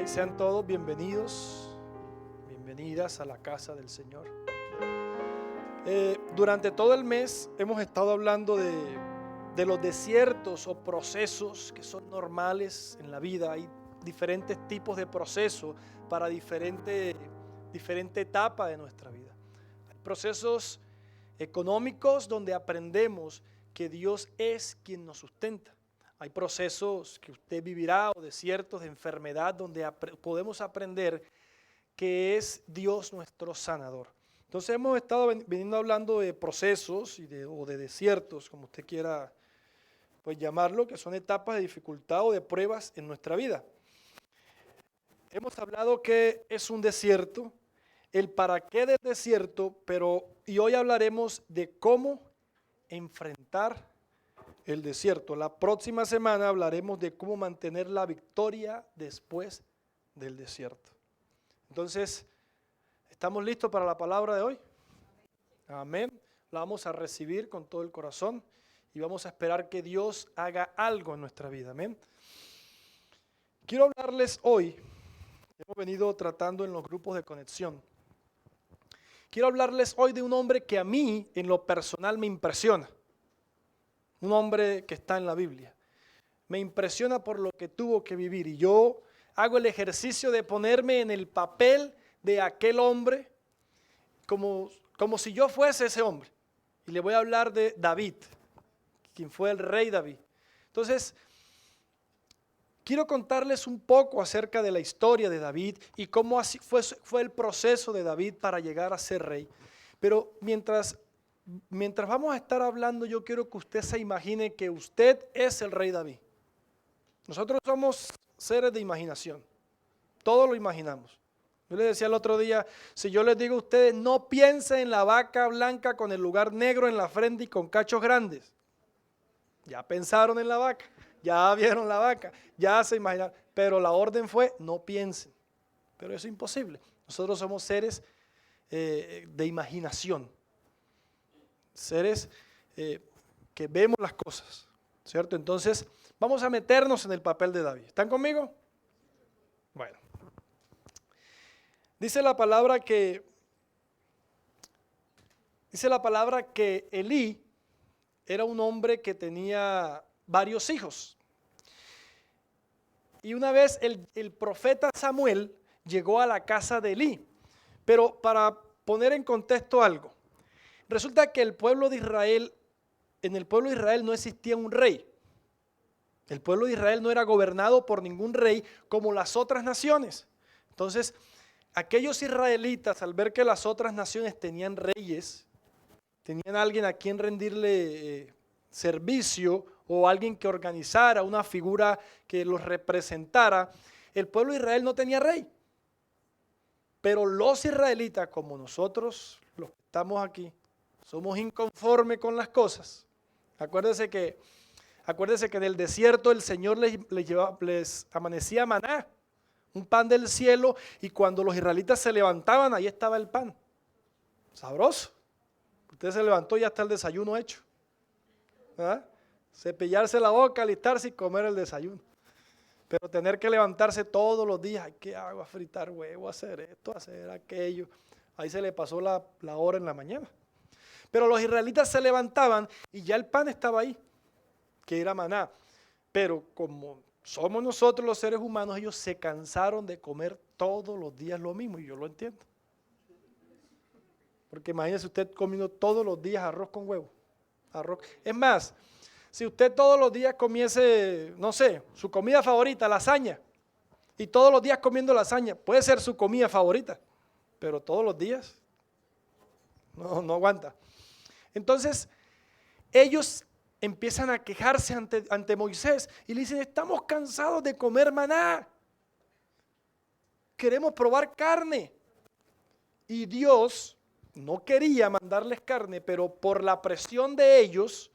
Sean todos bienvenidos, bienvenidas a la casa del Señor. Durante todo el mes hemos estado hablando de los desiertos o procesos que son normales en la vida. Hay diferentes tipos de procesos para diferente etapa de nuestra vida. Hay procesos económicos donde aprendemos que Dios es quien nos sustenta. Hay procesos que usted vivirá o desiertos de enfermedad donde podemos aprender que es Dios nuestro sanador. Entonces hemos estado veniendo hablando de procesos o de desiertos, como usted quiera pues llamarlo, que son etapas de dificultad o de pruebas en nuestra vida. Hemos hablado que es un desierto, el para qué del desierto, y hoy hablaremos de cómo enfrentar el desierto. La próxima semana hablaremos de cómo mantener la victoria después del desierto. Entonces, ¿estamos listos para la palabra de hoy? Amén. La vamos a recibir con todo el corazón y vamos a esperar que Dios haga algo en nuestra vida. Amén. Quiero hablarles hoy, hemos venido tratando en los grupos de conexión. Quiero hablarles hoy de un hombre que a mí en lo personal me impresiona. Un hombre que está en la Biblia. Me impresiona por lo que tuvo que vivir y yo hago el ejercicio de ponerme en el papel de aquel hombre como si yo fuese ese hombre. Y le voy a hablar de David, quien fue el rey David. Entonces, quiero contarles un poco acerca de la historia de David y cómo así fue el proceso de David para llegar a ser rey. Pero mientras vamos a estar hablando, yo quiero que usted se imagine que usted es el rey David. Nosotros somos seres de imaginación. Todo lo imaginamos. Yo les decía el otro día, si yo les digo a ustedes, no piensen en la vaca blanca con el lugar negro en la frente y con cachos grandes. Ya pensaron en la vaca, ya vieron la vaca, ya se imaginaron. Pero la orden fue, no piensen. Pero eso es imposible. Nosotros somos seres de imaginación. Seres que vemos las cosas, ¿cierto? Entonces, vamos a meternos en el papel de David. ¿Están conmigo? Bueno. Dice la palabra que Elí era un hombre que tenía varios hijos. Y una vez el profeta Samuel llegó a la casa de Elí. Pero para poner en contexto algo, resulta que en el pueblo de Israel no existía un rey. El pueblo de Israel no era gobernado por ningún rey como las otras naciones. Entonces, aquellos israelitas, al ver que las otras naciones tenían reyes, tenían alguien a quien rendirle servicio o alguien que organizara una figura que los representara, el pueblo de Israel no tenía rey. Pero los israelitas, como nosotros, los que estamos aquí, somos inconformes con las cosas. Acuérdese que en el desierto el Señor les amanecía maná, un pan del cielo, y cuando los israelitas se levantaban, ahí estaba el pan. Sabroso. Usted se levantó y ya está el desayuno hecho. ¿Ah? Cepillarse la boca, alistarse y comer el desayuno. Pero tener que levantarse todos los días, ay, ¿qué hago? A fritar huevo, a hacer esto, a hacer aquello. Ahí se le pasó la hora en la mañana. Pero los israelitas se levantaban y ya el pan estaba ahí, que era maná. Pero como somos nosotros los seres humanos, ellos se cansaron de comer todos los días lo mismo, y yo lo entiendo. Porque imagínese usted comiendo todos los días arroz con huevo. Es más, si usted todos los días comiese, no sé, su comida favorita, lasaña, y todos los días comiendo lasaña, puede ser su comida favorita, pero todos los días no aguanta. Entonces, ellos empiezan a quejarse ante Moisés y le dicen, estamos cansados de comer maná, queremos probar carne. Y Dios no quería mandarles carne, pero por la presión de ellos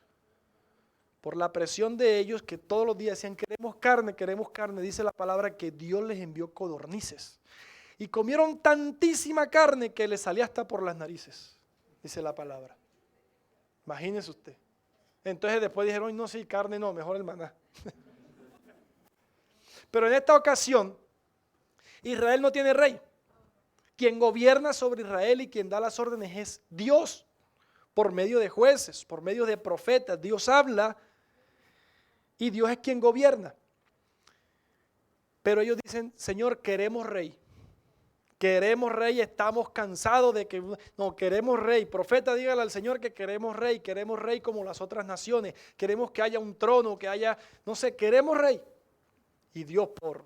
que todos los días decían, queremos carne, dice la palabra que Dios les envió codornices. Y comieron tantísima carne que les salía hasta por las narices, dice la palabra. Imagínese usted. Entonces después dijeron, no, sí, carne no, mejor el maná. Pero en esta ocasión, Israel no tiene rey. Quien gobierna sobre Israel y quien da las órdenes es Dios, por medio de jueces, por medio de profetas. Dios habla y Dios es quien gobierna. Pero ellos dicen, Señor, queremos rey. Queremos rey, estamos cansados de que no queremos rey. Profeta, dígale al Señor que queremos rey como las otras naciones. Queremos que haya un trono, que haya, no sé, queremos rey. Y Dios, por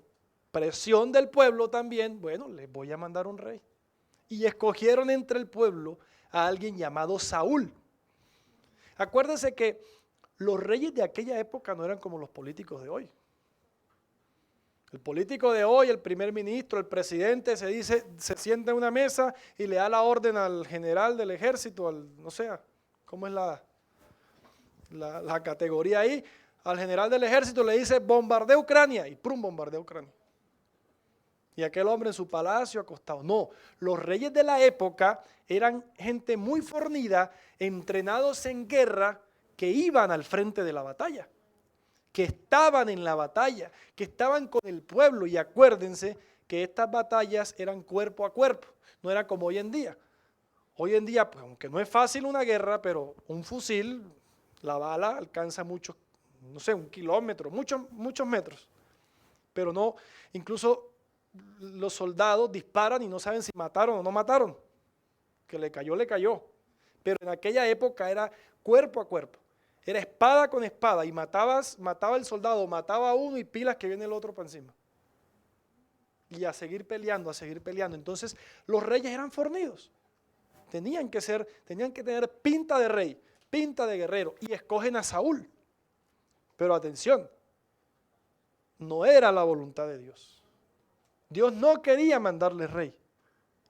presión del pueblo también, bueno, les voy a mandar un rey. Y escogieron entre el pueblo a alguien llamado Saúl. Acuérdense que los reyes de aquella época no eran como los políticos de hoy. El político de hoy, el primer ministro, el presidente, se sienta en una mesa y le da la orden al general del ejército, no sé, ¿cómo es la categoría ahí? Al general del ejército le dice, bombardea Ucrania, y ¡prum! Bombardea Ucrania. Y aquel hombre en su palacio acostado. No, los reyes de la época eran gente muy fornida, entrenados en guerra, que iban al frente de la batalla, que estaban en la batalla, que estaban con el pueblo. Y acuérdense que estas batallas eran cuerpo a cuerpo, no era como hoy en día. Hoy en día, pues, aunque no es fácil una guerra, pero un fusil, la bala alcanza muchos, no sé, 1 kilómetro, muchos metros. Pero no, incluso los soldados disparan y no saben si mataron o no mataron. Que le cayó, le cayó. Pero en aquella época era cuerpo a cuerpo. Era espada con espada y mataba el soldado, mataba a uno y pilas que viene el otro para encima. Y a seguir peleando, a seguir peleando. Entonces los reyes eran fornidos. Tenían que tener pinta de rey, pinta de guerrero, y escogen a Saúl. Pero atención, no era la voluntad de Dios. Dios no quería mandarles rey.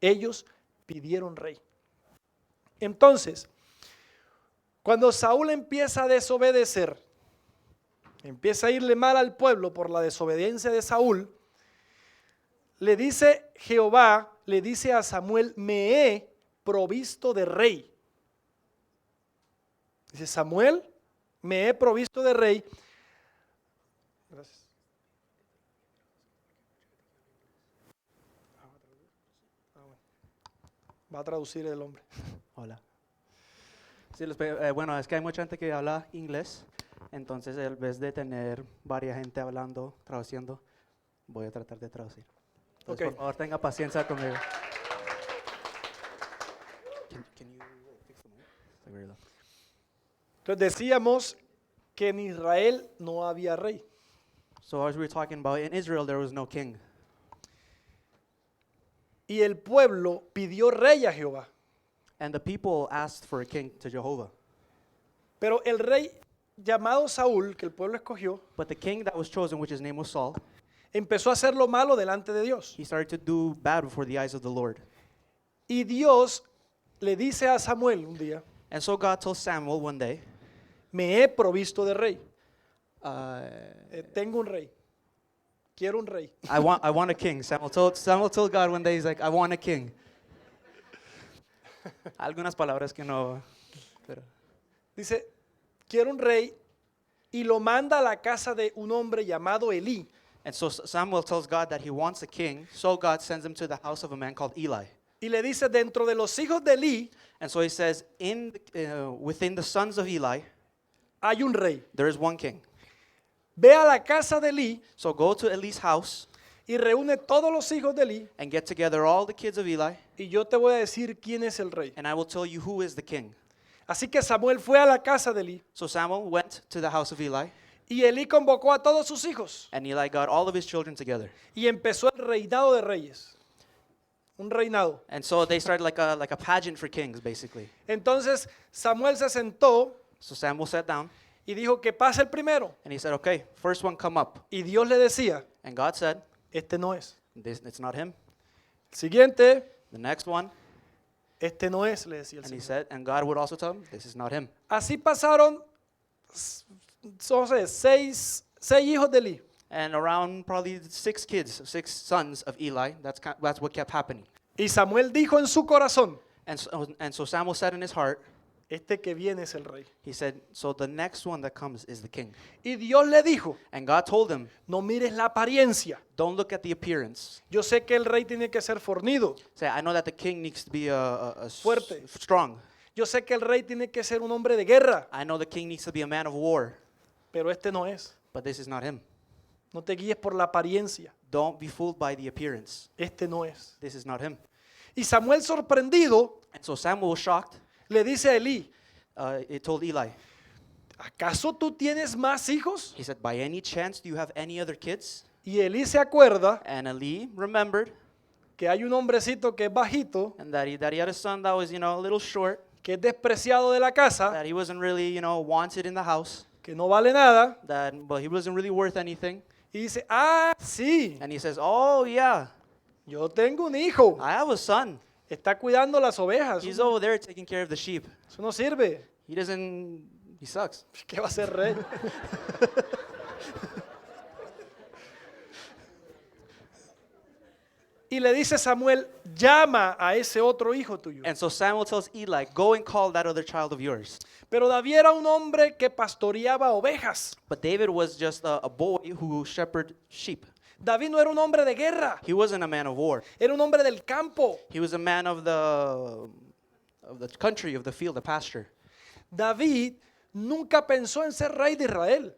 Ellos pidieron rey. Entonces, cuando Saúl empieza a desobedecer, empieza a irle mal al pueblo por la desobediencia de Saúl, le dice Jehová, le dice a Samuel, me he provisto de rey. Dice Samuel, me he provisto de rey. Gracias. Va a traducir el hombre. Hola. Sí, bueno, es que hay mucha gente que habla inglés, entonces en vez de tener varias gente hablando, traduciendo, voy a tratar de traducir. Entonces, Okay. por favor, tenga paciencia conmigo. Can you fix the mic? Está very low. Entonces decíamos que en Israel no había rey. So as we were talking about, in Israel there was no king. Y el pueblo pidió rey a Jehová. And the people asked for a king to Jehovah. Pero el rey llamado Saúl, que el pueblo escogió, But the king that was chosen, which his name was Saul, empezó a hacer lo malo delante de Dios. he started to do bad before the eyes of the Lord. Y Dios le dice a Samuel un día, And so God told Samuel one day, me he provisto de rey. uh, Tengo un rey. Quiero un rey. I want a king. Samuel told God one day, he's like, I want a king. Algunas palabras que no, pero. Dice, quiero un rey, y lo manda a la casa de un hombre llamado Elí. And so Samuel tells God that he wants a king. So God sends him to the house of a man called Eli. Y le dice, dentro de los hijos de Elí And so he says, within the sons of Eli, hay un rey. there is one king. Ve a la casa de Elí So go to Eli's house y reúne todos los hijos de Elí, and get together all the kids of Eli, y yo te voy a decir quién es el rey. and I will tell you who is the king. Así que Samuel fue a la casa de Elí, So Samuel went to the house of Eli, y Elí convocó a todos sus hijos, and Eli got all of his children together. y empezó el reinado de reyes. Un reinado. And so they started like a pageant for kings, basically. Entonces Samuel se sentó So Samuel sat down, y dijo que pase el primero. and he said, okay, first one come up. Y Dios le decía, And God said, este no es. it's not him. El siguiente, The next one, este no es, le decía el and he Señor. said, and God would also tell him, this is not him. Así pasaron, no sé, seis hijos de Elí. And around probably 6 kids, 6 sons of Eli, that's what kept happening. Y Samuel dijo en su corazón, And so Samuel said in his heart, este que viene es el rey. He said, so the next one that comes is the king. Y Dios le dijo, And God told him, no mires la apariencia. don't look at the appearance. Yo sé que el rey tiene que ser fornido. Say, I know that the king needs to be Fuerte. strong. Yo sé que el rey tiene que ser un hombre de guerra, I know the king needs to be a man of war. pero este no es. But this is not him. No te guíes por la apariencia. Don't be fooled by the appearance. Este no es. This is not him. Y Samuel, sorprendido, And so Samuel was shocked. le dice a Elí, He told Eli, ¿acaso tú tienes más hijos? he said, by any chance, do you have any other kids? Y Elí se acuerda And Eli remembered que hay un hombrecito que es bajito, and that he had a son that was, a little short, que es despreciado de la casa, that he wasn't really, wanted in the house, que no vale nada. but he wasn't really worth anything. Y dice, ah, sí, And he says, oh, yeah, yo tengo un hijo. I have a son. Está cuidando las ovejas. He's over there taking care of the sheep. Eso no sirve. He sucks. ¿Qué va a ser rey? Y le dice Samuel, llama a ese otro hijo tuyo. And so Samuel tells Eli, go and call that other child of yours. Pero David era un hombre que pastoreaba ovejas. But David was just a boy who shepherded sheep. David no era un hombre de guerra, He wasn't a man of war. era un hombre del campo. He was a man of the country, of the field, the pasture. David nunca pensó en ser rey de Israel.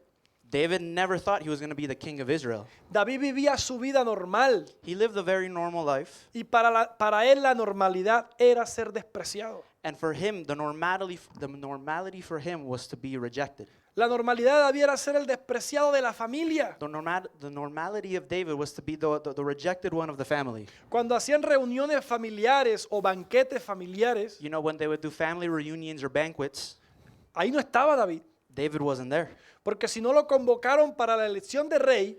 David never thought he was going to be the king of Israel. David vivía su vida normal He lived a very normal life. y para él la normalidad era ser despreciado. And for him, the normality for him was to be rejected. La normalidad de David era ser el despreciado de la familia. The normality of David was to be the rejected one of the family. Cuando hacían reuniones familiares o banquetes familiares, You know, when they would do family reunions or banquets, ahí no estaba David. David wasn't there. Porque si no lo convocaron para la elección de rey,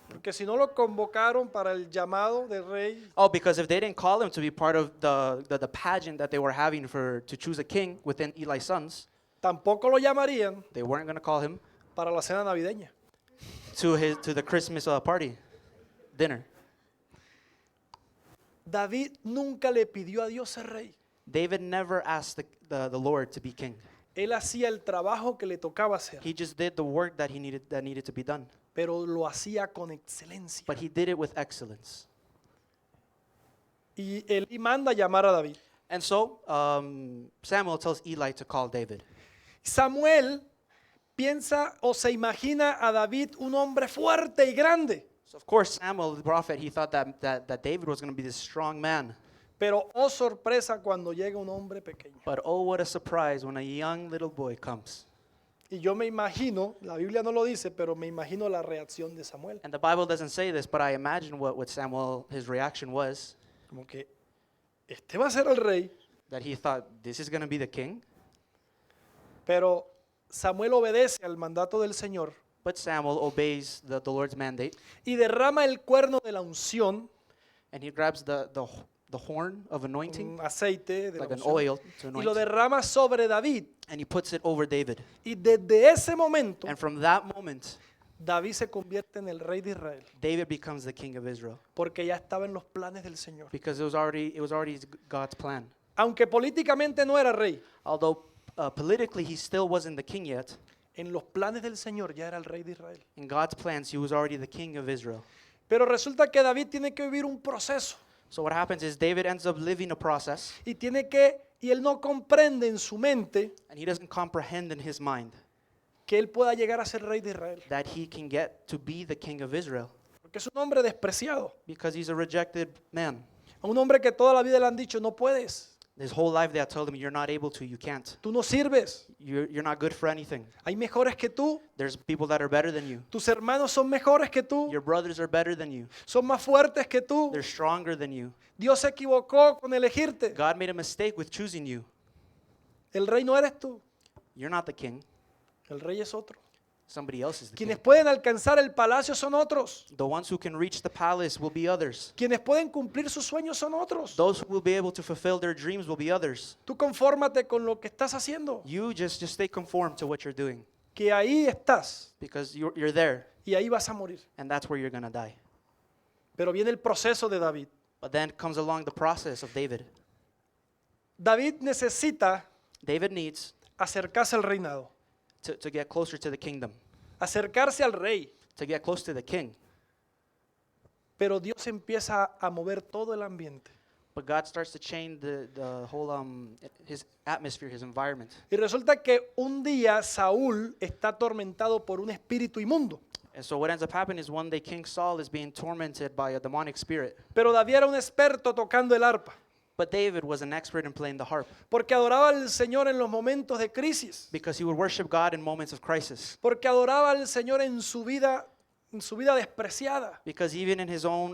porque si no lo convocaron para el llamado de rey, Oh, because if they didn't call him to be part of the pageant that they were having to choose a king within Eli's sons, tampoco lo llamarían they weren't going to call him para la cena navideña. to the Christmas party, dinner. David nunca le pidió a Dios ser rey. David never asked the Lord to be king. Él hacía el trabajo que le tocaba hacer, He just did the work that needed to be done. pero lo hacía con excelencia. But he did it with excellence. Y él manda a llamar a David. And so Samuel tells Eli to call David. Samuel piensa o se imagina a David un hombre fuerte y grande. So of course Samuel, the prophet, he thought that David was going to be this strong man. Pero oh sorpresa cuando llega un hombre pequeño. But oh, what a surprise when a young little boy comes. Y yo me imagino, la Biblia no lo dice, pero me imagino la reacción de Samuel. And the Bible doesn't say this, but I imagine what Samuel, his reaction was, Como que, este va a ser el rey. that he thought, this is going to be the king? Pero Samuel obedece al mandato del Señor But Samuel obeys the Lord's mandate, y derrama el cuerno de la unción, and he grabs the horn of anointing, un aceite de la like an unción, oil to y lo anoint, derrama sobre David. and he puts it over David. Y desde ese momento, And from that moment, David se convierte en el rey de Israel, David becomes the king of Israel, porque ya estaba en los planes del Señor. because it was already God's plan. Aunque políticamente no era rey, Although politically he still wasn't the king yet, en los planes del Señor ya era el rey de Israel. in God's plans he was already the king of Israel. Pero resulta que David tiene que vivir un proceso So what happens is David ends up living a process, y él no comprende en su mente and he doesn't comprehend in his mind que él pueda llegar a ser rey de Israel, that he can get to be the king of Israel, porque es un hombre despreciado, because he's a rejected man. un hombre que toda la vida le han dicho, no puedes, His whole life they have told him, you're not able to, you can't. tú no sirves, You're not good for anything. hay mejores que tú, There's people that are better than you. tus hermanos son mejores que tú, Your brothers are better than you. son más fuertes que tú, They're stronger than you. Dios se equivocó con elegirte, God made a mistake with choosing you. el rey no eres tú, You're not the king. el rey es otro. Somebody else is the king. Quienes pueden alcanzar el palacio son otros, The ones who can reach the palace will be others. quienes pueden cumplir sus sueños son otros. Those who will be able to fulfill their dreams will be others. Tú confórmate con lo que estás haciendo, You just stay conformed to what you're doing, que ahí estás because you're there, y ahí vas a morir. and that's where you're going to die. Pero viene el proceso de David. But then comes along the process of David. David necesita David needs acercarse al reinado, to get closer to the kingdom, acercarse al rey. to get close to the king. Pero Dios empieza a mover todo el ambiente. But God starts to change the whole his atmosphere, his environment. Y resulta que un día Saúl está atormentado por un espíritu inmundo. And so what ends up happening is one day King Saul is being tormented by a demonic spirit. Pero David era un experto tocando el arpa, But David was an expert in playing the harp porque adoraba al Señor en los momentos de crisis, because he would worship God in moments of crisis. porque adoraba al Señor en su vida despreciada. Because even in his own,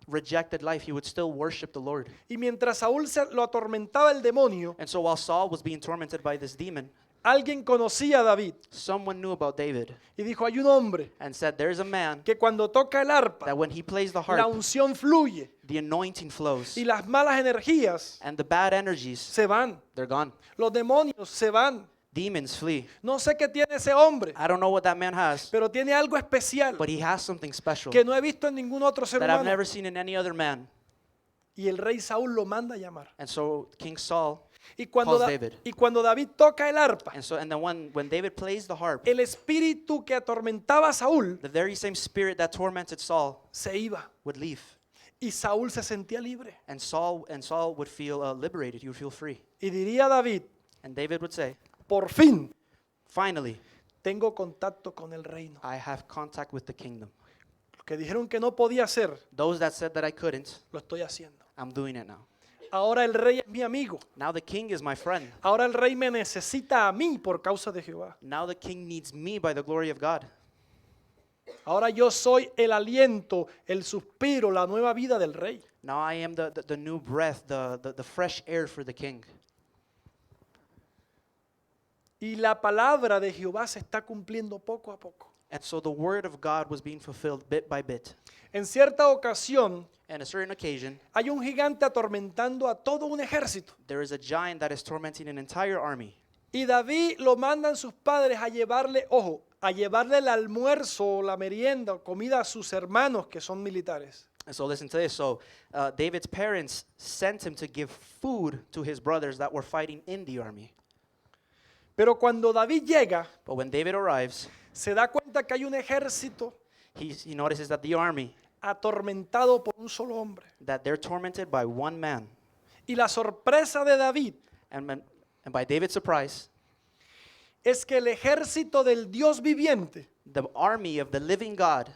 rejected life, he would still worship the Lord. Y mientras Saúl lo atormentaba el demonio, And so while Saul was being tormented by this demon, alguien conocía a David someone knew about David y dijo, hay un hombre and said, there's a man que cuando toca el arpa, that when he plays the la harp, unción fluye the anointing flows y las malas energías and the bad energies, se van, they're gone. los demonios se van. Demons flee. No sé qué tiene ese hombre, I don't know what that man has, pero tiene algo especial but he has something special que no he visto en ningún otro ser that I've humano. never seen in any other man. Y el rey Saúl lo manda a llamar. And so King Saul, Y cuando, calls David. y cuando David toca el arpa, and then when David plays the harp, el espíritu que atormentaba a Saúl the very same spirit that tormented Saul se iba would leave. y Saúl se sentía libre. And Saul would feel liberated. He would feel free. Y diría David, And David would say, por fin finally, tengo contacto con el reino. I have contact with the kingdom. Lo que dijeron que no podía hacer, Those that said that I couldn't, lo estoy haciendo. I'm doing it now. Ahora el rey es mi amigo. Now the king is my friend. Ahora el rey me necesita a mí por causa de Jehová. Now the king needs me by the glory of God. Ahora yo soy el aliento, el suspiro, la nueva vida del rey. Now I am the new breath, the fresh air for the king. Y la palabra de Jehová se está cumpliendo poco a poco. And so the word of God was being fulfilled bit by bit. En cierta ocasión, And a certain occasion, hay un gigante atormentando a todo un ejército. there is a giant that is tormenting an entire army. Y David lo mandan sus padres a llevarle, ojo, a llevarle el almuerzo, la merienda, o comida a sus hermanos que son militares. And so listen to this. So David's parents sent him to give food to his brothers that were fighting in the army. Pero cuando David llega, But when David arrives, se da cuenta que hay un ejército he notices that the army, atormentado por un solo hombre. that they're tormented by one man. Y la sorpresa de David And by David's surprise, es que el ejército del Dios viviente the army of the living God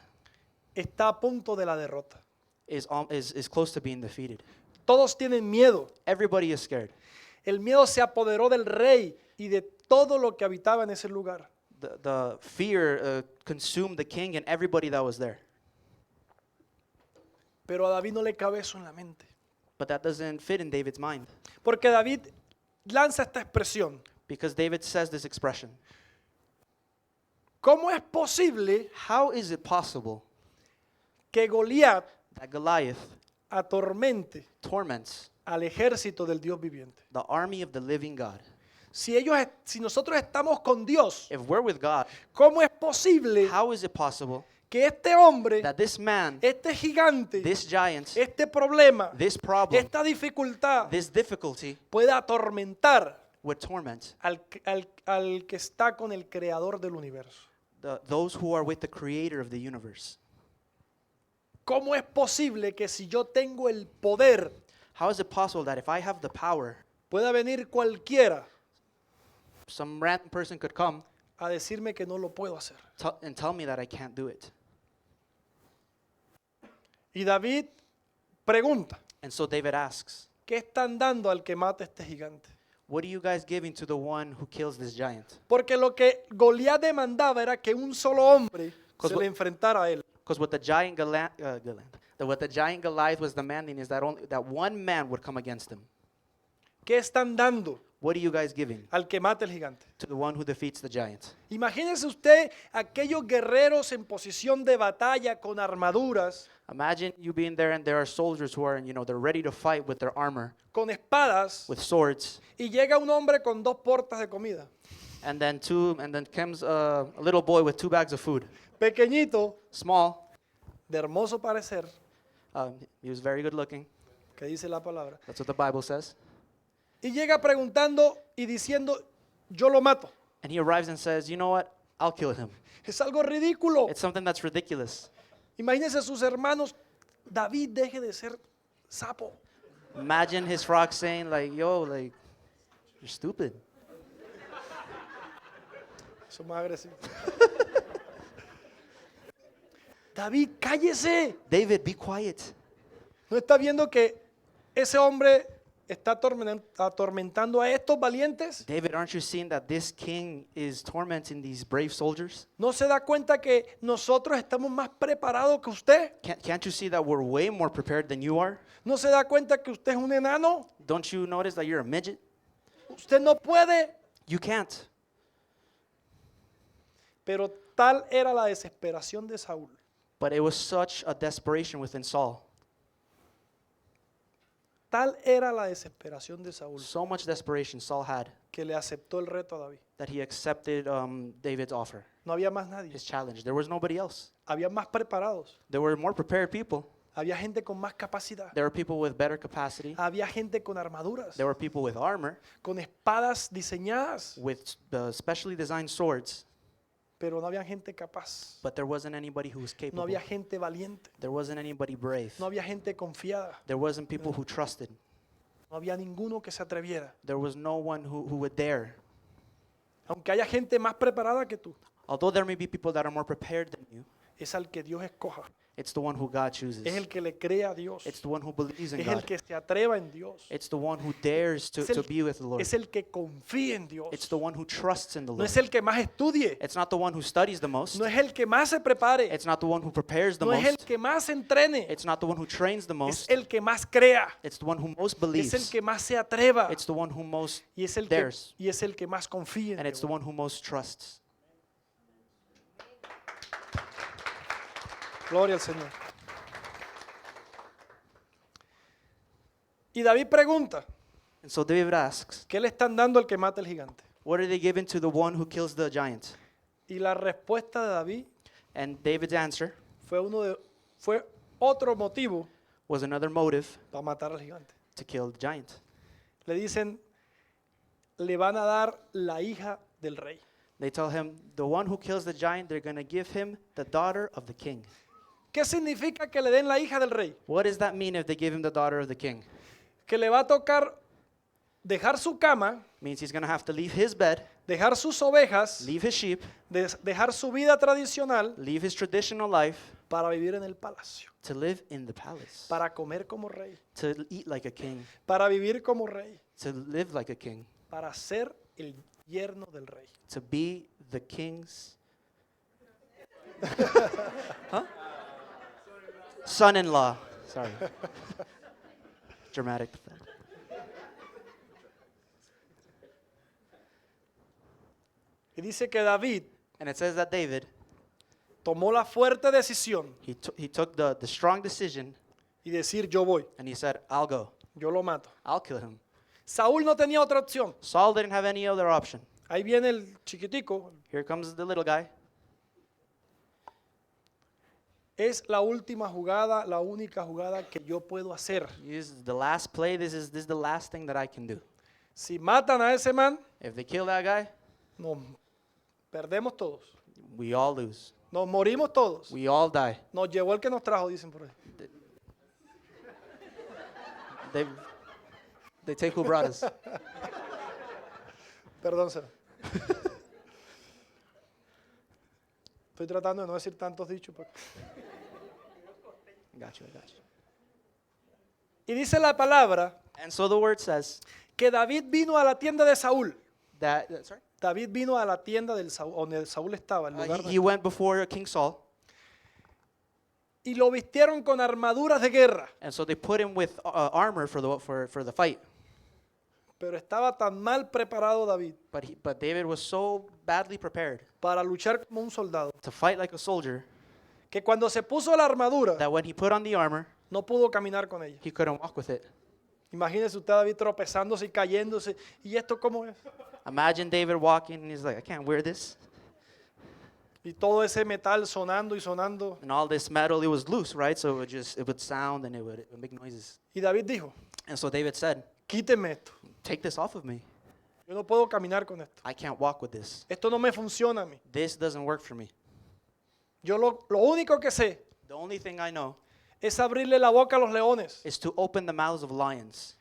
está a punto de la derrota. is close to being defeated. Todos tienen miedo. Everybody is scared. El miedo se apoderó del rey y de todo lo que habitaba en ese lugar. The fear consumed the king and everybody that was there. Pero a David no le cabe eso en la mente. But that doesn't fit in David's mind. Porque David lanza esta expresión. Because David says this expression. ¿Cómo es posible How is it possible que Goliat that Goliath atormente torments al ejército del Dios viviente? the army of the living God? Si nosotros estamos con Dios, If we're with God, ¿cómo es posible how is it possible que este hombre, that this man, este gigante, this giant, este problema, this problem, esta dificultad this difficulty pueda atormentar would torment al que está con el creador del universo? those who are with the creator of the universe? ¿Cómo es posible que si yo tengo el poder, How is it possible that if I have the power, pueda venir cualquiera some random person could come a decirme que no lo puedo hacer? and tell me that I can't do it? Y David pregunta, And so David asks, ¿qué están dando al que mata a este gigante? what are you guys giving to the one who kills this giant? Porque lo que Goliat demandaba era que un solo hombre se le enfrentara a él. Because what the giant Goliath was demanding is that one man would come against him. ¿Qué están dando What are you guys giving al que mata el gigante? to the one who defeats the giant? Imagínese usted aquellos guerreros en posición de batalla con armaduras, Imagine you being there and there are soldiers who are, they're ready to fight with their armor, con espadas, with swords, y llega un hombre con 2 portas de comida. and then comes a little boy with 2 bags of food. Pequeñito, Small. de hermoso parecer, He was very good looking. que dice la palabra. That's what the Bible says. y llega preguntando y diciendo, yo lo mato. And he arrives and says, you know what? I'll kill him. Es algo ridículo. It's something that's ridiculous. Imagínense sus hermanos, David deje de ser sapo. Imagine his frog saying like, yo, like, you're stupid. Eso es más agresivo. David, cállese. David, be quiet. ¿No está viendo que ese hombre está atormentando a estos valientes? David, aren't you seeing that this king is tormenting these brave soldiers? ¿No se da cuenta que nosotros estamos más preparados que usted? Can't you see that we're way more prepared than you are? ¿No se da cuenta que usted es un enano? Don't you notice that you're a midget? Usted no puede. You can't. Pero tal era la desesperación de Saúl, But it was such a desperation within Saul. tal era la desesperación de Saúl, So much desperation Saul had que le aceptó el reto a David. that he accepted David's offer, No había más nadie. his challenge. There was nobody else. Había más preparados. There were more prepared people. Había gente con más capacidad. There were people with better capacity. Había gente con armaduras, There were people with armor, con espadas diseñadas, with specially designed swords. pero no había gente capaz. But there wasn't anybody who was No capable. había gente valiente. There wasn't anybody brave. No había gente confiada. There wasn't people who trusted. No había ninguno que se atreviera. There was no one who would dare. Aunque haya gente más preparada que tú, Although there may be people that are more prepared than you, es al que Dios escoja. it's the one who God chooses. Es el que le cree a Dios. It's the one who believes in Es el God. que se atreva en Dios. It's the one who dares Es to be with the Lord. Es el que confía en Dios. It's the one who trusts in the No Lord. es el que más estudie. It's not the one who studies the most. No es el que más se prepare. It's not the one who prepares the No es el most. que más entrene. It's not the one who trains the Es most. el que más crea. It's the one who most Es el believes. que más se atreva. It's the one who most Y es el dares. que más confía And en it's the Dios. one who most trusts. Gloria al Señor. Y David pregunta, And so David asks, ¿qué le están dando al que mata el gigante? what are they giving to the one who kills the giant? Y la respuesta de David And David's answer fue otro motivo was another motive para matar al gigante. to kill the giant. Le dicen, le van a dar la hija del rey. They tell him, the one who kills the giant, they're going to give him the daughter of the king. ¿Qué significa que le den la hija del rey? What does that mean if they give him the daughter of the king? Que le va a tocar dejar su cama, Means he's going to have to leave his bed, dejar sus ovejas, leave his sheep, dejar su vida tradicional leave his traditional life para vivir en el palacio, to live in the palace, para comer como rey, to eat like a king, para vivir como rey, to live like a king, para ser el yerno del rey. to be the king's huh? Son-in-law. Sorry. Dramatic. Y dice que David And it says that David, tomó la fuerte decisión he took the strong decision y decir yo voy, and he said, I'll go. yo lo mato. I'll kill him. Saúl no tenía otra opción. Saul didn't have any other option. Ahí viene el chiquitico. Here comes the little guy. Es la última jugada, la única jugada que yo puedo hacer. This is the last play. This is the last thing that I can do. Si matan a ese man, If they kill that guy, nos perdemos todos. we all lose. Nos morimos todos. We all die. Nos llevó el que nos trajo, dicen por ahí. They take who brought us. Perdón, Sara. Estoy tratando de no decir tantos dichos. Got you, I got you. Y dice la palabra And so the word says que David vino a la tienda de Saúl. that, sorry? David vino a la tienda del Saúl, donde Saúl estaba, el lugar He went before King Saul, y lo vistieron con armaduras de guerra. and so they put him with armor for the fight. Pero estaba tan mal preparado David But David was so badly prepared para luchar como un soldado to fight like a soldier que cuando se puso la armadura that when he put on the armor, no pudo caminar con ella. he couldn't walk with it. Imagínese usted a David tropezándose y cayéndose. ¿Y esto cómo es? Imagine David walking and he's like, I can't wear this. Y todo ese metal sonando y sonando. And all this metal, it was loose, right? So it would sound and it would make noises. Y David dijo, And so David said, quíteme esto. Take this off of me. Yo no puedo caminar con esto. I can't walk with this. Esto no me funciona a mí. This doesn't work for me. Yo lo único que sé The only thing I know es abrirle la boca a los leones. is to open the mouths of lions,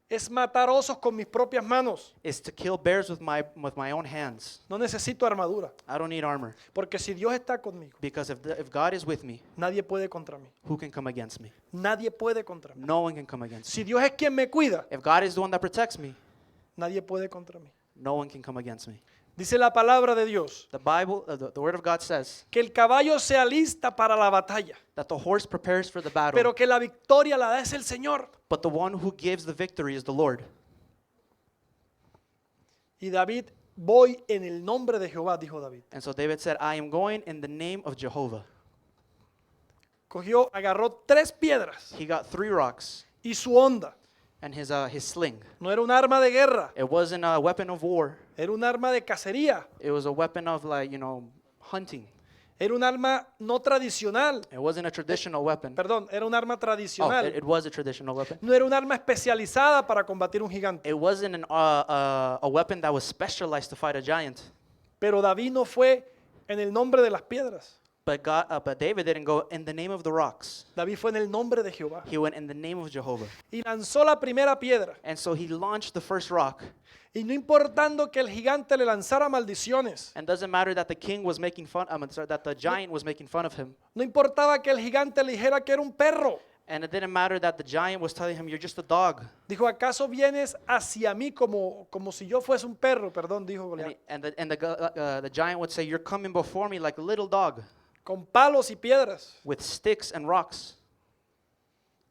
Es matar osos con mis propias manos. is to kill bears with my own hands. No necesito armadura. I don't need armor. Porque si Dios está conmigo, Because if God is with me, nadie puede contra mí. who can come against me? Nadie puede contra mí. No one can come against me. Si Dios es quien me cuida, If God is the one that protects me, nadie puede contra mí. no one can come against me. Dice la palabra de Dios The Bible, the Word of God says que el caballo se alista para la batalla, that the horse prepares for the battle, pero que la victoria la da es el Señor. but the one who gives the victory is the Lord. Y David, voy en el nombre de Jehová, dijo David. And so David said, I am going in the name of Jehovah. Agarró 3 piedras He got 3 rocks y su honda. and his sling. No era un arma de guerra, It wasn't a weapon of war. era un arma de cacería, It was a weapon of hunting. era un arma no tradicional. It wasn't a traditional weapon. Perdón, era un arma Oh, tradicional. it was a traditional weapon. No era un arma especializada para combatir un gigante. It wasn't a weapon that was specialized to fight a giant. Pero David no fue en el nombre de las piedras. But David didn't go in the name of the rocks. David fue en el nombre de Jehová. He went in the name of Jehovah. Y lanzó la primera piedra. And so he launched the first rock. Y no importando que el gigante le lanzara maldiciones. And doesn't matter that the king was making fun. That the giant was making fun of him. No importaba que el gigante le dijera que era un perro. And it didn't matter that the giant was telling him, "You're just a dog." Dijo, ¿acaso vienes hacia mí como si yo fuese un perro? Perdón, dijo Goliat. The giant would say, "You're coming before me like a little dog, Con palos y piedras. with sticks and rocks."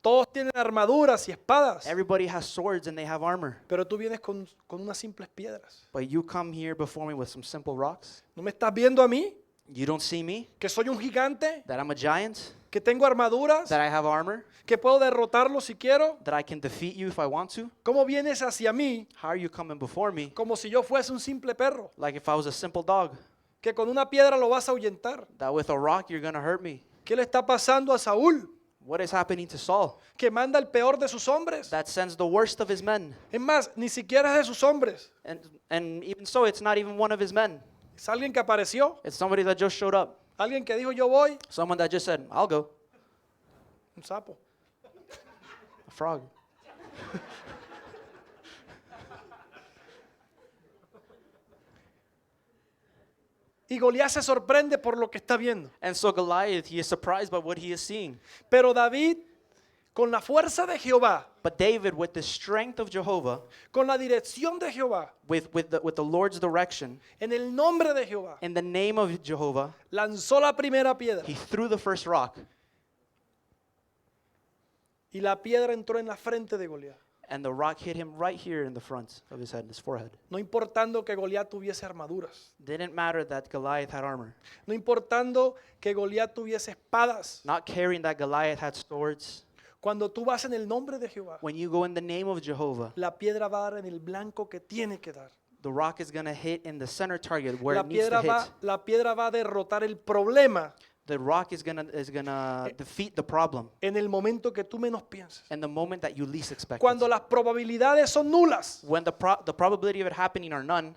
Todos tienen armaduras y espadas. Everybody has swords and they have armor. Pero tú vienes con unas simples piedras. But you come here before me with some simple rocks? ¿No me estás viendo a mí? You don't see me? Que soy un gigante. That I'm a giant? Que tengo armaduras. That I have armor? Que puedo derrotarlo si quiero. That I can defeat you if I want to? ¿Cómo vienes hacia mí How are you coming before me como si yo fuese un simple perro? like if I was a simple dog? Que con una piedra lo vas a ahuyentar. That with a rock you're going to hurt me? ¿Qué le está pasando a Saúl? What is happening to Saul? Que manda el peor de sus hombres. That sends the worst of his men. Es más, ni siquiera es de sus hombres. And even so, it's not even one of his men. Es alguien que apareció. It's somebody that just showed up. Alguien que dijo yo voy. Someone that just said, I'll go. Un sapo. A frog. Y Goliat se sorprende por lo que está viendo. And so Goliath, he is surprised by what he is seeing. Pero David, con la fuerza de Jehová, But David, with the strength of Jehovah, con la dirección de Jehová, with the Lord's direction, en el nombre de Jehová, in the name of Jehovah, lanzó la primera piedra. he threw the first rock. Y la piedra entró en la frente de Goliat. And the rock hit him right here in the front of his head, his forehead. No importando que Goliat tuviese armaduras. Didn't matter that Goliath had armor. No importando que Goliat tuviese espadas. Not caring that Goliath had swords. Cuando tú vas en el nombre de Jehová, When you go in the name of Jehovah, la piedra va a dar en el blanco que tiene que dar. the rock is going to hit in the center target where it needs to hit. La piedra va a derrotar el problema The rock is gonna defeat the problem en el momento que tú menos pienses. in the moment that you least expect Cuando it. las probabilidades son nulas. When the probability of it happening are none.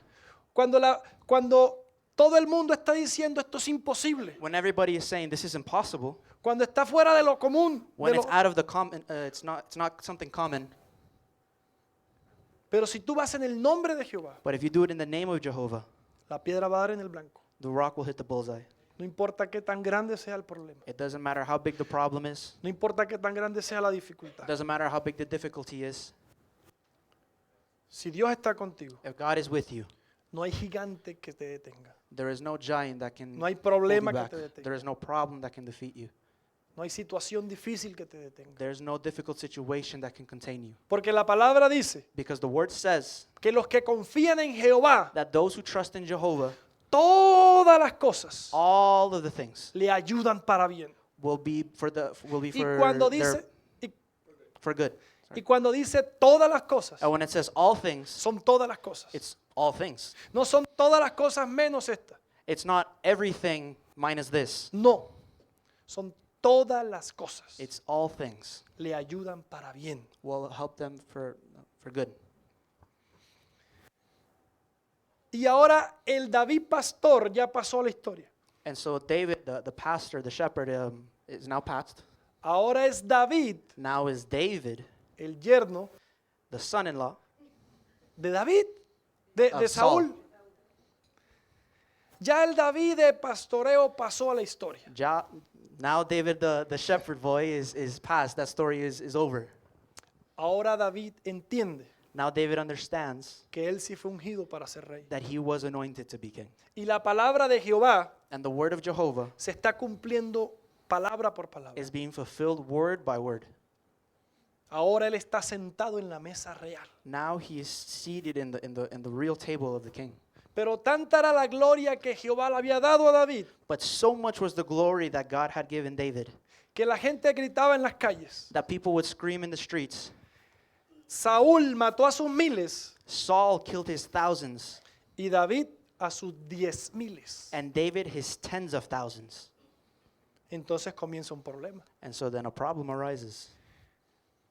Cuando todo el mundo está diciendo esto es imposible. When everybody is saying this is impossible. Cuando está fuera de lo común. When it's out of the common, it's not something common. Pero si tú vas en el nombre de Jehová, But if you do it in the name of Jehovah, la piedra va a dar en el blanco. the rock will hit the bullseye. No importa qué tan grande sea el problema. It doesn't matter how big the problem is. No importa qué tan grande sea la It dificultad. doesn't matter how big the difficulty is. Si Dios está contigo, If God is with you, no hay gigante que te detenga. there is no giant that can No hay hold you problema que back. te detenga. There is no problem that can defeat you. No hay situación difícil que te detenga. There's no difficult situation that can contain you. Porque la palabra dice Because the word says que los que confían en Jehová, that those who trust in Jehovah, todas las cosas all of the things le ayudan para bien. will be for Y cuando dice, for good. y cuando dice todas las cosas, And when it says all things, son todas las cosas. it's all things. No son todas las cosas menos esta. It's not everything minus this. No, son todas las cosas. It's all things Le ayudan para bien. will help them for for good. Y ahora el David pastor ya pasó a la historia. And so David, the pastor, the shepherd, is now past. Ahora es David, Now is David, el yerno the son-in-law de David, de of Saúl. Saul. Ya el David de pastoreo pasó a la historia. Now David, the shepherd boy, is past. That story is over. Ahora David entiende Now David understands que él sí fue ungido para ser rey. that he was anointed to be king. Y la palabra de Jehová And the word of Jehovah se está cumpliendo palabra por palabra. is being fulfilled word by word. Ahora él está sentado en la mesa real. Now he is seated in the real table of the king. Pero tanta era la gloria que Jehová le había dado a David, But so much was the glory that God had given David que la gente gritaba en las calles. that people would scream in the streets. Saúl mató a sus miles Saul killed his thousands y David a sus 10,000. and David his tens of thousands. Entonces comienza un problema. And so then a problem arises.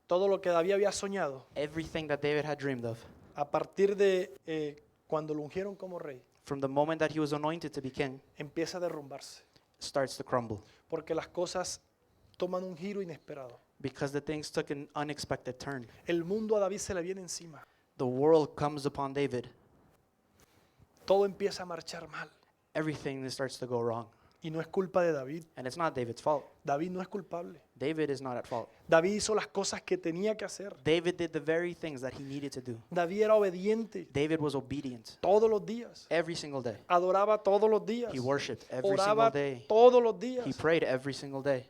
Todo lo que David había soñado Everything that David had dreamed of, a partir de cuando lo ungieron como rey, from the moment that he was anointed to be king, empieza a derrumbarse. starts to crumble Porque las cosas toman un giro inesperado. because the things took an unexpected turn. El mundo a David se le viene encima. The world comes upon David. Todo empieza a marchar mal. Everything starts to go wrong. Y no es culpa de David. And it's not David's fault. David no es culpable. David is not at fault. David hizo las cosas que tenía que hacer. David did the very things that he needed to do. David era obediente David was obedient todos los días. every single day. Adoraba todos los días. He worshiped every single Oraba day. todos los días. He prayed every single day.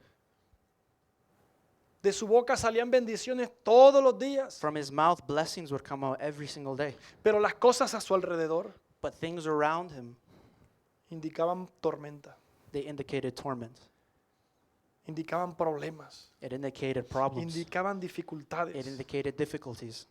De su boca salían bendiciones todos los días. From his mouth, blessings would come out every single day. Pero las cosas a su alrededor But things around him, indicaban tormenta, they indicated torment. indicaban problemas, It indicated problems. indicaban It dificultades. indicated difficulties.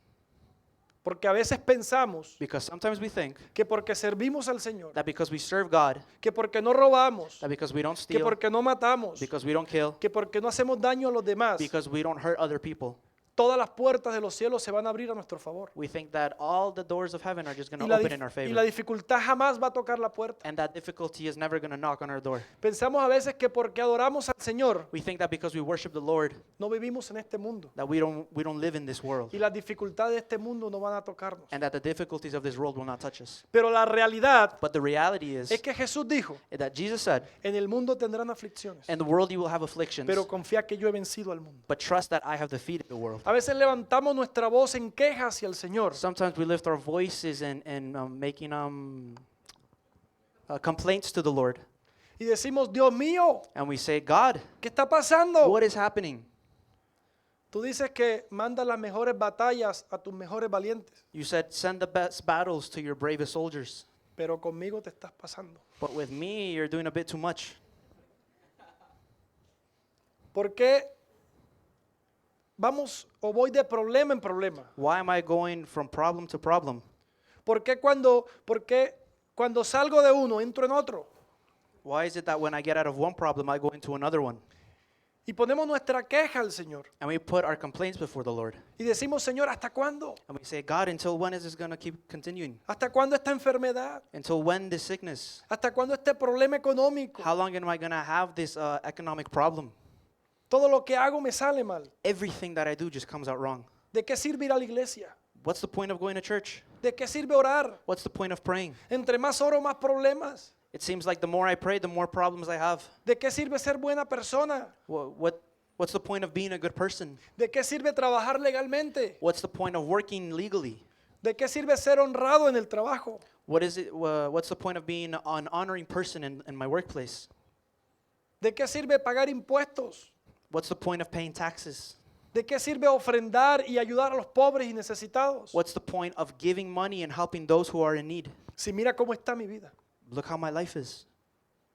Porque a veces pensamos Because sometimes we think que porque servimos al Señor, that because we serve God, que porque no robamos, that because we don't que steal, porque no matamos, because we don't kill, que porque no hacemos daño a los demás, because we don't hurt other people, todas las puertas de los cielos se van a abrir a nuestro favor. we think that all the doors of heaven are just going Y to la, open in our y la favor. dificultad jamás va a tocar la puerta. And that difficulty is never going to knock on our door. Pensamos a veces que porque adoramos al Señor, We think that because we worship the Lord, no vivimos en este mundo. that we don't live in this world, Y las dificultades de este mundo no van a tocarnos. and that the difficulties of this world will not touch us. Pero la realidad But the reality is es que Jesús dijo, that Jesus said, en el mundo tendrán aflicciones, in the world you will have afflictions, pero confía que yo he vencido al mundo. but trust that I have defeated the world. A veces levantamos nuestra voz en queja hacia el Señor. Sometimes we lift our voices and making complaints to the Lord, Y decimos, Dios mío, and we say, God, ¿qué está pasando? what is happening? Tú dices que manda las mejores batallas a tus mejores valientes, You said, send the best battles to your bravest soldiers, pero conmigo te estás pasando. but with me, you're doing a bit too much. ¿Por qué vamos o voy de problema en problema? Why am I going from problem to problem? ¿Por qué cuando salgo de uno entro en otro? Why is it that when I get out of one problem, I go into another one? Y ponemos nuestra queja al Señor. And we put our complaints before the Lord. Y decimos, Señor, ¿hasta cuándo? And we say, God, until when is this going to keep continuing? ¿Hasta cuándo esta enfermedad? Until when this sickness? ¿Hasta cuándo este problema económico? How long am I going to have this economic problem? Todo lo que hago me sale mal. Everything that I do just comes out wrong. ¿De qué sirve ir a la iglesia? What's the point of going to church? ¿De qué sirve orar? What's the point of praying? Entre más oro, más problemas. It seems like the more I pray, the more problems I have. ¿De qué sirve ser buena persona? What's the point of being a good person? ¿De qué sirve trabajar legalmente? What's the point of working legally? ¿De qué sirve ser honrado en el trabajo? What's the point of being an honoring person in my workplace? ¿De qué sirve pagar impuestos? What's the point of paying taxes? ¿De qué sirve ofrendar y ayudar a los pobres y necesitados? What's the point of giving money and helping those who are in need? Si mira cómo está mi vida, Look how my life is,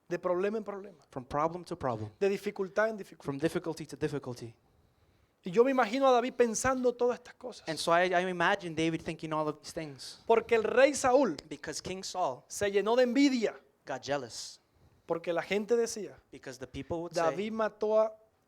de problema en problema, from problem to problem, de dificultad en dificultad. from difficulty to difficulty. Y yo me imagino a David pensando todas estas cosas. And so I imagine David thinking all of these things. Porque el rey Saúl Because King Saul se llenó de envidia, got jealous. porque la gente decía, Because the people would say,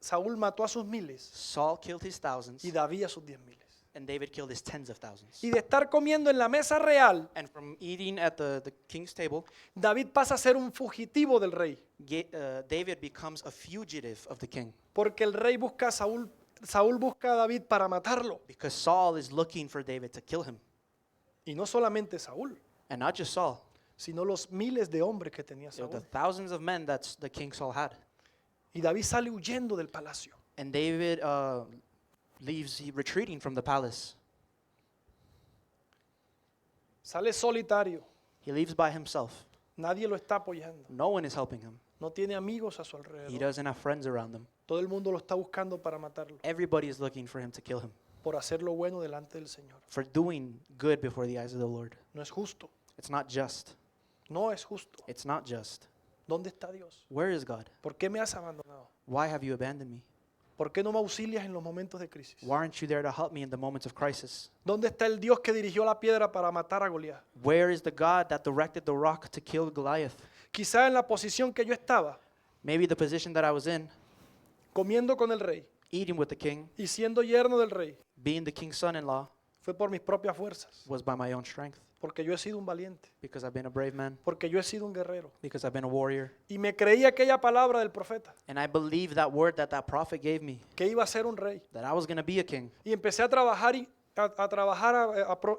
Saúl mató a sus miles Saul killed his thousands y David a sus 10,000. And David killed his tens of thousands. Y de estar comiendo en la mesa real, And from eating at the king's table, David pasa a ser un fugitivo del rey. David becomes a fugitive of the king. Porque el rey busca a Saúl, Saúl busca a David para matarlo. Because Saul is looking for David to kill him. Y no solamente Saúl, And not just Saul, sino los miles de hombres que tenía the Saúl. thousands of men that the king Saul had. Y David sale huyendo del palacio. And David leaves retreating from the palace. Sale solitario. He leaves by himself. Nadie lo está apoyando. No one is helping him. No tiene amigos a su He alrededor. doesn't have friends around him. Todo el mundo lo está buscando para matarlo. Everybody is looking for him to kill him. Por hacer lo bueno delante del Señor. For doing good before the eyes of the Lord. No es justo. It's not just. No es justo. It's not just. ¿Dónde está Dios? Where is God? ¿Por qué me has abandonado? Why have you abandoned me? ¿Por qué no me auxilias en los momentos de crisis? Why aren't you there to help me in the moments of crisis? ¿Dónde está el Dios que dirigió la piedra para matar a Goliat? Where is the God that directed the rock to kill Goliath? Quizá en la posición que yo estaba, Maybe the position that I was in, comiendo con el rey eating with the king, y siendo yerno del rey, being the king's son-in-law, fue por mis propias fuerzas. was by my own strength. Porque yo he sido un valiente. Because I've been a brave man. Porque yo he sido un guerrero. Because I've been a warrior. Y me creí aquella palabra del profeta, And I believed that word that prophet gave me, que iba a ser un rey. that I was going to be a king. Y empecé a trabajar,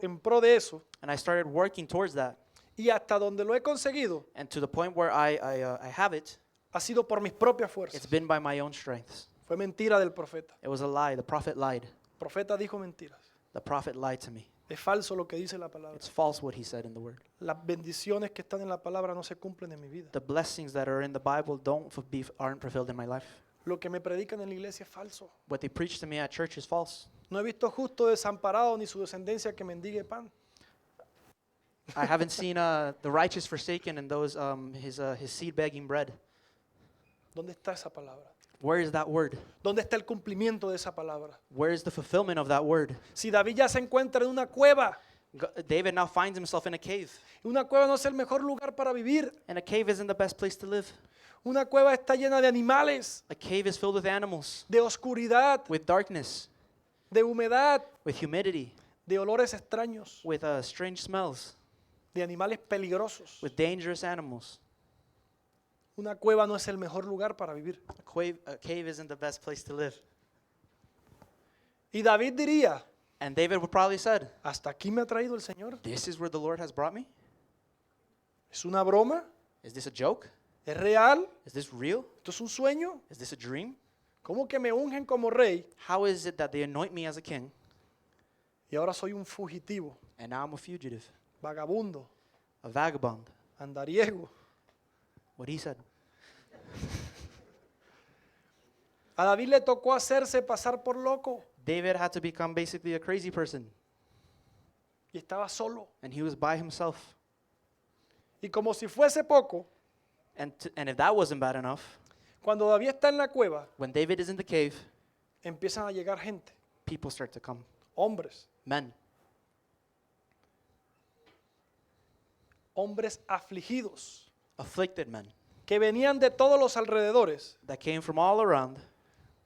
en pro de eso. And I started working towards that. Y hasta donde lo he conseguido, And to the point where I have it, ha sido por mis propias it's fuerzas. been by my own strengths. Fue mentira del profeta. It was a lie. The prophet lied. El profeta dijo mentiras. The prophet lied to me. Es falso lo que dice la palabra. It's false what he said in the word. Las bendiciones que están en la palabra no se cumplen en mi vida. The blessings that are in the Bible aren't fulfilled in my life. Lo que me predican en la iglesia es falso. What they preach to me at church is false. No he visto justo desamparado ni su descendencia que mendigue pan. I haven't seen the righteous forsaken and those his seed begging bread. ¿Dónde está esa palabra? Where is that word? ¿Dónde está el cumplimiento de esa palabra? Where is the fulfillment of that word? Si David ya se encuentra en una cueva, David now finds himself in a cave. y una cueva no es el mejor lugar para vivir. And a cave isn't the best place to live. Una cueva está llena de animales, A cave is filled with animals, de oscuridad, with darkness, de humedad, with humidity, de olores extraños, with strange smells, de animales peligrosos. with dangerous animals. Una cueva no es el mejor lugar para vivir. A cave isn't the best place to live. Y David diría, And David would probably said, hasta aquí me ha traído el Señor. "This is where the Lord has brought me? ¿Es una broma? Is this a joke? ¿Es real? Is this real? ¿Esto es un sueño? Is this a dream? ¿Cómo que me ungen como rey How is it that they anoint me as a king y ahora soy un fugitivo, and now I'm a fugitive, vagabundo, a vagabond?" andariego? What he said. A David le tocó hacerse pasar por loco David had to become basically a crazy person, y estaba solo. and he was by himself. Y como si fuese poco, And if that wasn't bad enough, cuando David está en la cueva, when David is in the cave, empiezan a llegar gente, people start to come. hombres, Men, hombres afligidos, afflicted men, que venían de todos los alrededores that came from all around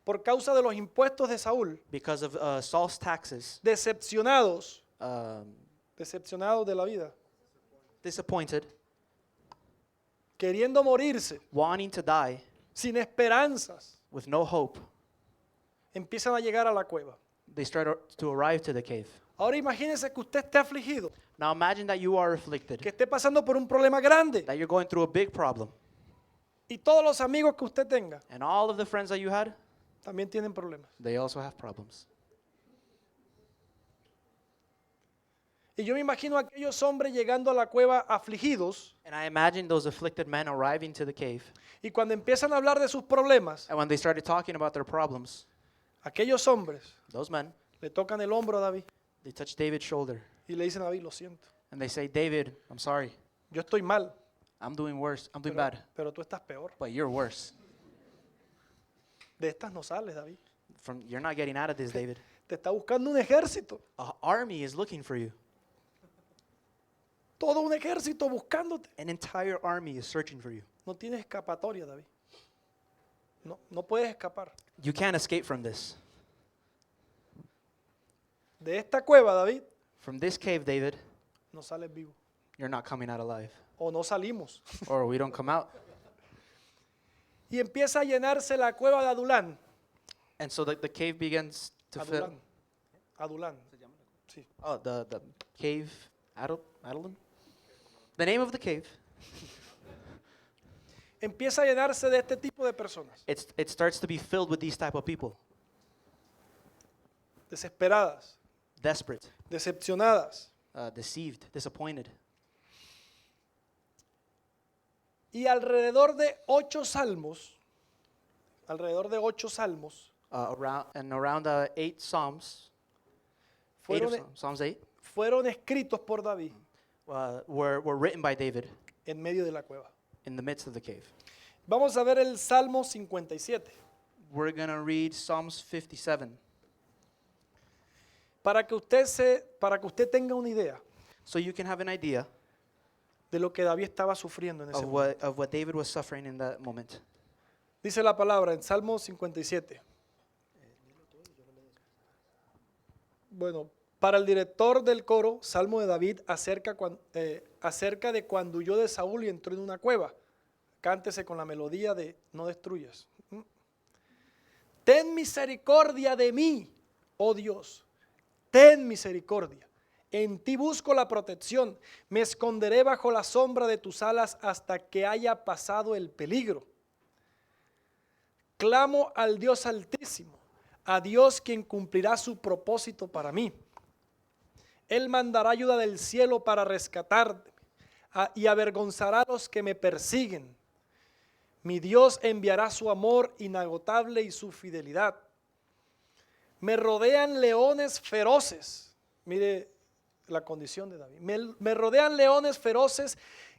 por causa de los impuestos de Saúl, because of Saul's taxes, decepcionados, um, decepcionados de la vida, disappointed, queriendo morirse, wanting to die, sin esperanzas, with no hope. empiezan a llegar a la cueva. They start to arrive to the cave. Ahora imagínese que usted esté afligido, Now imagine that you are afflicted, que esté pasando por un problema grande that you're going through a big problem, y todos los amigos que usted tenga and all of the friends that you had, también tienen problemas. they also have problems. Y yo me imagino a aquellos hombres llegando a la cueva afligidos And I imagine those afflicted men arriving to the cave, y cuando empiezan a hablar de sus problemas, and when they started talking about their problems, aquellos hombres those men, le tocan el hombro a David they touch David's shoulder, y le dicen a David, lo siento, and they say, "David, I'm sorry. yo estoy mal, I'm doing worse. I'm doing pero, bad, pero tú estás peor. but you're worse. De estas no sales, David. You're not getting out of this, David. Te está buscando un ejército, An army is looking for you. todo un ejército buscándote. An entire army is searching for you. No tienes escapatoria, David. No puedes escapar. You can't escape from this. de esta cueva, David, from this cave, David, no sales vivo. you're not coming out alive. O no salimos. Or we don't come out. Y empieza a llenarse la cueva de Adulán. And so the cave begins to fill. Adulán. Adulán. Sí. Oh, the cave, Adullam? The name of the cave. Empieza a llenarse de este tipo de personas. It starts to be filled with these type of people. Desesperadas, Desperate, decepcionadas. deceived, disappointed. Y alrededor de 8 salmos, Around 8 Psalms, fueron, Psalms 8, fueron escritos por David were written by David en medio de la cueva. in the midst of the cave. Vamos a ver el Salmo 57. We're going to read Psalms 57. Para que usted tenga una idea So you can have an idea de lo que David estaba sufriendo en ese momento. of what David was suffering in that moment. Dice la palabra en Salmo 57. Bueno, para el director del coro, Salmo de David acerca de cuando huyó de Saúl y entró en una cueva. Cántese con la melodía de No destruyas. Ten misericordia de mí, oh Dios. Ten misericordia. En ti busco la protección. Me esconderé bajo la sombra de tus alas hasta que haya pasado el peligro. Clamo al Dios Altísimo, a Dios quien cumplirá su propósito para mí. Él mandará ayuda del cielo para rescatarme y avergonzará a los que me persiguen. Mi Dios enviará su amor inagotable y su fidelidad. Me rodean leones feroces. Mire la condición de David. Me rodean leones feroces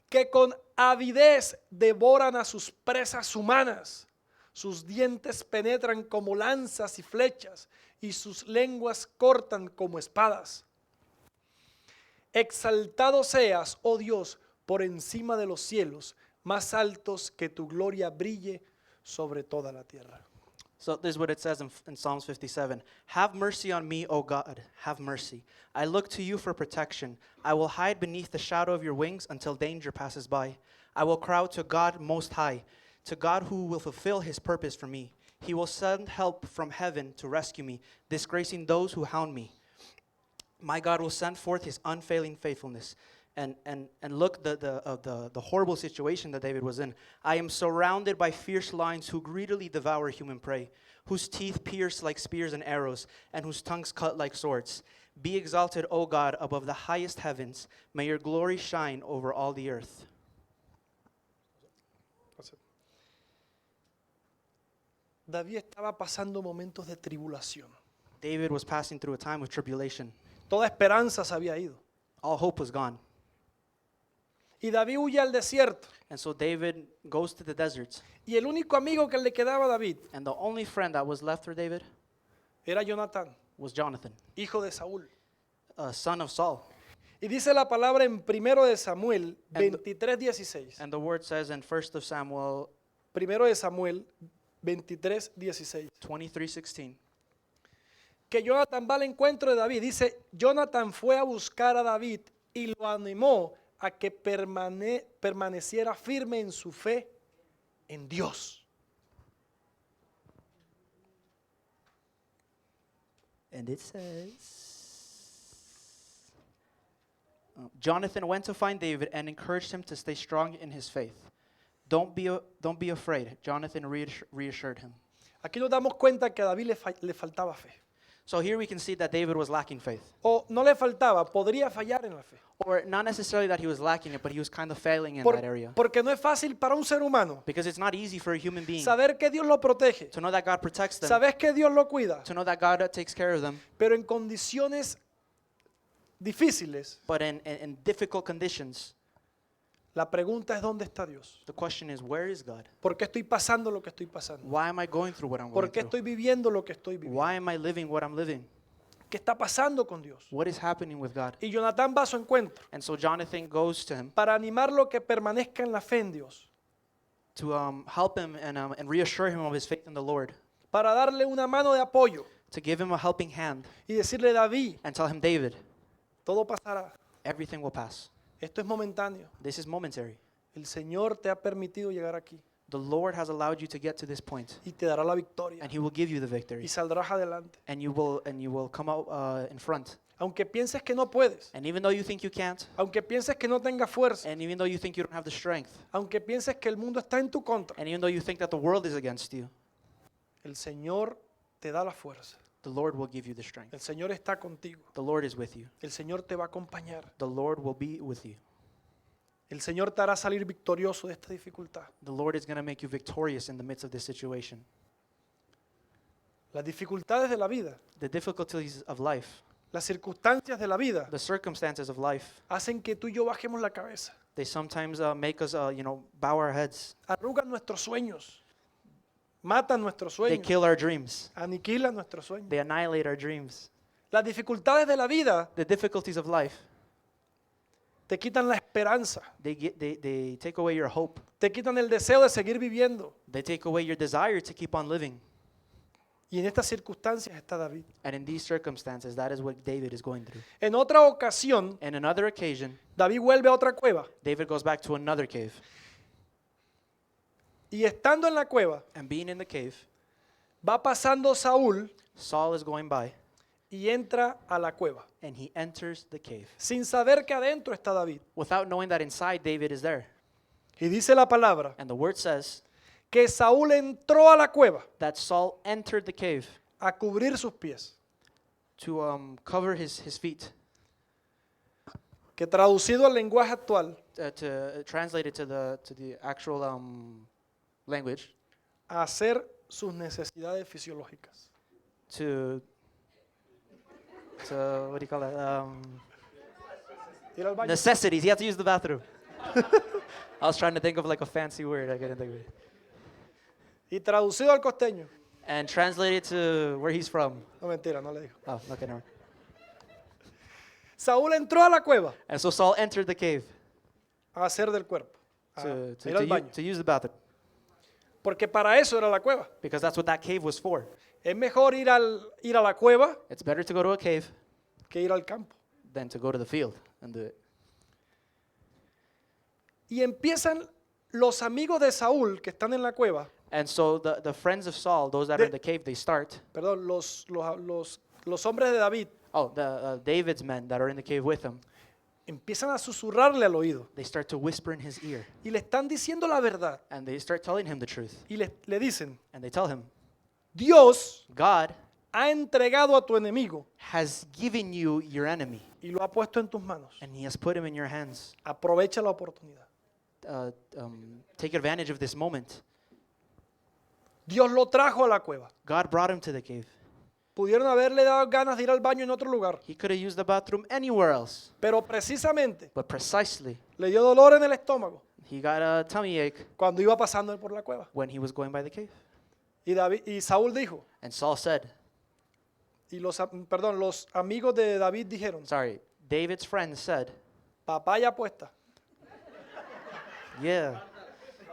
que con avidez devoran a sus presas humanas. Sus dientes penetran como lanzas y flechas y sus lenguas cortan como espadas. Exaltado seas, oh Dios, por encima de los cielos, más altos que tu gloria brille sobre toda la tierra. So this is what it says in Psalms 57. Have mercy on me, O God, have mercy. I look to you for protection. I will hide beneath the shadow of your wings until danger passes by. I will cry out to God Most High, to God who will fulfill his purpose for me. He will send help from heaven to rescue me, disgracing those who hound me. My God will send forth his unfailing faithfulness. And look the horrible situation that David was in. I am surrounded by fierce lions who greedily devour human prey, whose teeth pierce like spears and arrows, and whose tongues cut like swords. Be exalted, O God, above the highest heavens. May your glory shine over all the earth. David estaba pasando momentos de tribulación. David was passing through a time of tribulation. Toda esperanza se había ido. All hope was gone. Y David huye al desierto. And so David goes to the desert. Y el único amigo que le quedaba a David And the only friend that was left for David era Jonatán, was Jonathan, hijo de Saúl. son of Saul. Y dice la palabra en 1 de Samuel 23:16. And the word says in 1 of Samuel 1 de Samuel 23:16. 23:16. Que Jonatán va al encuentro de David. Dice, Jonatán fue a buscar a David y lo animó a que permaneciera firme en su fe en Dios. And it says, Jonathan went to find David and encouraged him to stay strong in his faith. Don't be afraid, Jonathan reassured him. Aquí nos damos cuenta que a David le faltaba fe. So here we can see that David was lacking faith. O no le faltaba, podría fallar en la fe. Or not necessarily that he was lacking it, but he was kind of failing in that area. Porque no es fácil para un ser humano Because it's not easy for a human being saber que Dios lo protege, to know that God protects them, sabes que Dios lo cuida, to know that God takes care of them, pero en condiciones difíciles, but in difficult conditions, la pregunta es ¿dónde está Dios? the question is, where is God? ¿Por qué estoy pasando lo que estoy pasando? Why am I going through what I'm going ¿Por qué through? estoy viviendo lo que estoy viviendo? Why am I living what I'm living? ¿Qué está pasando con Dios? What is happening with God? Y Jonatán va a su encuentro And so Jonathan goes to him para animarlo que permanezca en la fe en Dios, to help him and reassure him of his faith in the Lord, para darle una mano de apoyo, to give him a helping hand y decirle, David, and tell him, David, todo pasará. everything will pass. Esto es momentáneo. This is momentary. El Señor te ha permitido llegar aquí The Lord has allowed you to get to this point, y te dará la victoria and he will give you the y victory, saldrás adelante. and you will come out in front. Aunque pienses que no puedes, And even though you think you can't, aunque pienses que no tengas fuerza, and even though you think you don't have the strength, aunque pienses que el mundo está en tu contra, and even though you think that the world is against you, el Señor te da la fuerza. the Lord will give you the strength. El Señor está contigo. The Lord is with you. El Señor te va a acompañar. The Lord will be with you. El Señor te hará salir victorioso de esta dificultad. The Lord is going to make you victorious in the midst of this situation. Las dificultades de la vida, The difficulties of life, las circunstancias de la vida, the circumstances of life, hacen que tú y yo bajemos la cabeza. they sometimes make us, bow our heads. Arrugan nuestros sueños. Matan nuestros They sueños. kill our dreams. Aniquilan nuestros sueños. They annihilate our dreams. Las dificultades de la vida The difficulties of life, te quitan la esperanza. they take away your hope. Te quitan el deseo de seguir viviendo. They take away your desire to keep on living. Y en estas circunstancias está David. And in these circumstances, that is what David is going through. En otra ocasión, And another occasion, David vuelve a otra cueva. David goes back to another cave. Y estando en la cueva, And being in the cave, va pasando Saúl Saul is going by, y entra a la cueva, and he enters the cave, sin saber que adentro está David. without knowing that inside David is there. Y dice la palabra And the word says que Saúl entró a la cueva that Saul entered the cave a cubrir sus pies. to cover his feet, Que traducido al lenguaje actual, to translate it to the actual language, a hacer sus necesidades fisiológicas. to what do you call that? Ir al baño. Necessities. He had to use the bathroom. I was trying to think of like a fancy word. I couldn't think of it. Y traducido al costeño. And translate it to where he's from. No, mentira, no le dijo. Oh, okay, never mind. Saúl entró a la cueva And so Saul entered the cave a hacer del cuerpo. A to, ir al baño. to use the bathroom, Porque para eso era la cueva. because that's what that cave was for. Es mejor ir a la cueva It's better to go to a cave que ir al campo. than to go to the field and do it. Y empiezan los amigos de Saúl que están en la cueva, And so the friends of Saul, those that are in the cave, they start. perdón, los hombres de David, Oh, David's men that are in the cave with him, empiezan a susurrarle al oído they start to whisper in his ear, y le están diciendo la verdad. and they start telling him the truth. Y le dicen, And they tell him, Dios God ha entregado a tu enemigo has given you your enemy, y lo ha puesto en tus manos. and he has put him in your hands. Aprovecha la oportunidad. Take advantage of this moment. Dios lo trajo a la cueva. God brought him to the cave. Pudieron haberle dado ganas de ir al baño en otro lugar, He could have used the bathroom anywhere else, pero precisamente but precisely le dio dolor en el estómago he got a tummy ache cuando iba pasando él por la cueva. when he was going by the cave. Y Saúl dijo, And Saul said, los amigos de David dijeron, sorry, David's friend said, papaya puesta. yeah,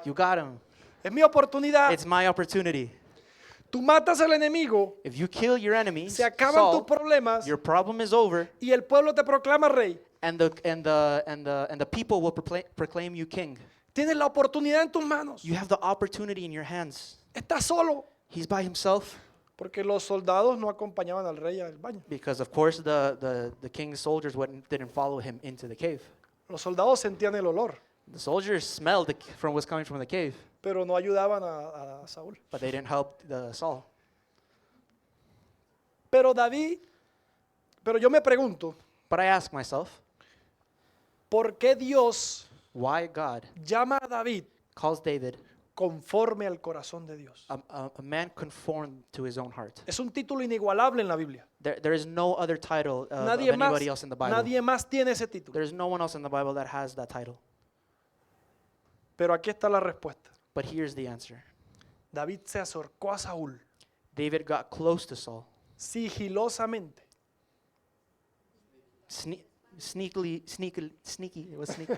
you got him. Es mi oportunidad. It's my opportunity. Tú matas al enemigo, If you kill your enemies, se acaban tus Saul, problemas your problem is over, y el pueblo te proclama rey. and the people will proclaim you king. Tienes la oportunidad en tus manos. You have the opportunity in your hands. Estás solo. He's by himself, Porque los soldados no acompañaban al rey al baño. because of course the king's soldiers didn't follow him into the cave. Los soldados sentían el olor, The soldiers smelled from what's coming from the cave, pero no ayudaban a Saúl. but they didn't help Saul. Pero yo me pregunto, But I ask myself, ¿por qué Dios why God llama a David calls David conforme al corazón de Dios? a man conformed to his own heart? Es un título inigualable en la Biblia. There is no other title of Nadie más, anybody else in the Bible. nadie más tiene ese título. There's no one else in the Bible that has that title. Pero aquí está la respuesta. But here's the answer. David se acercó a Saúl David got close to Saul, sigilosamente. sneaky. It was sneaky.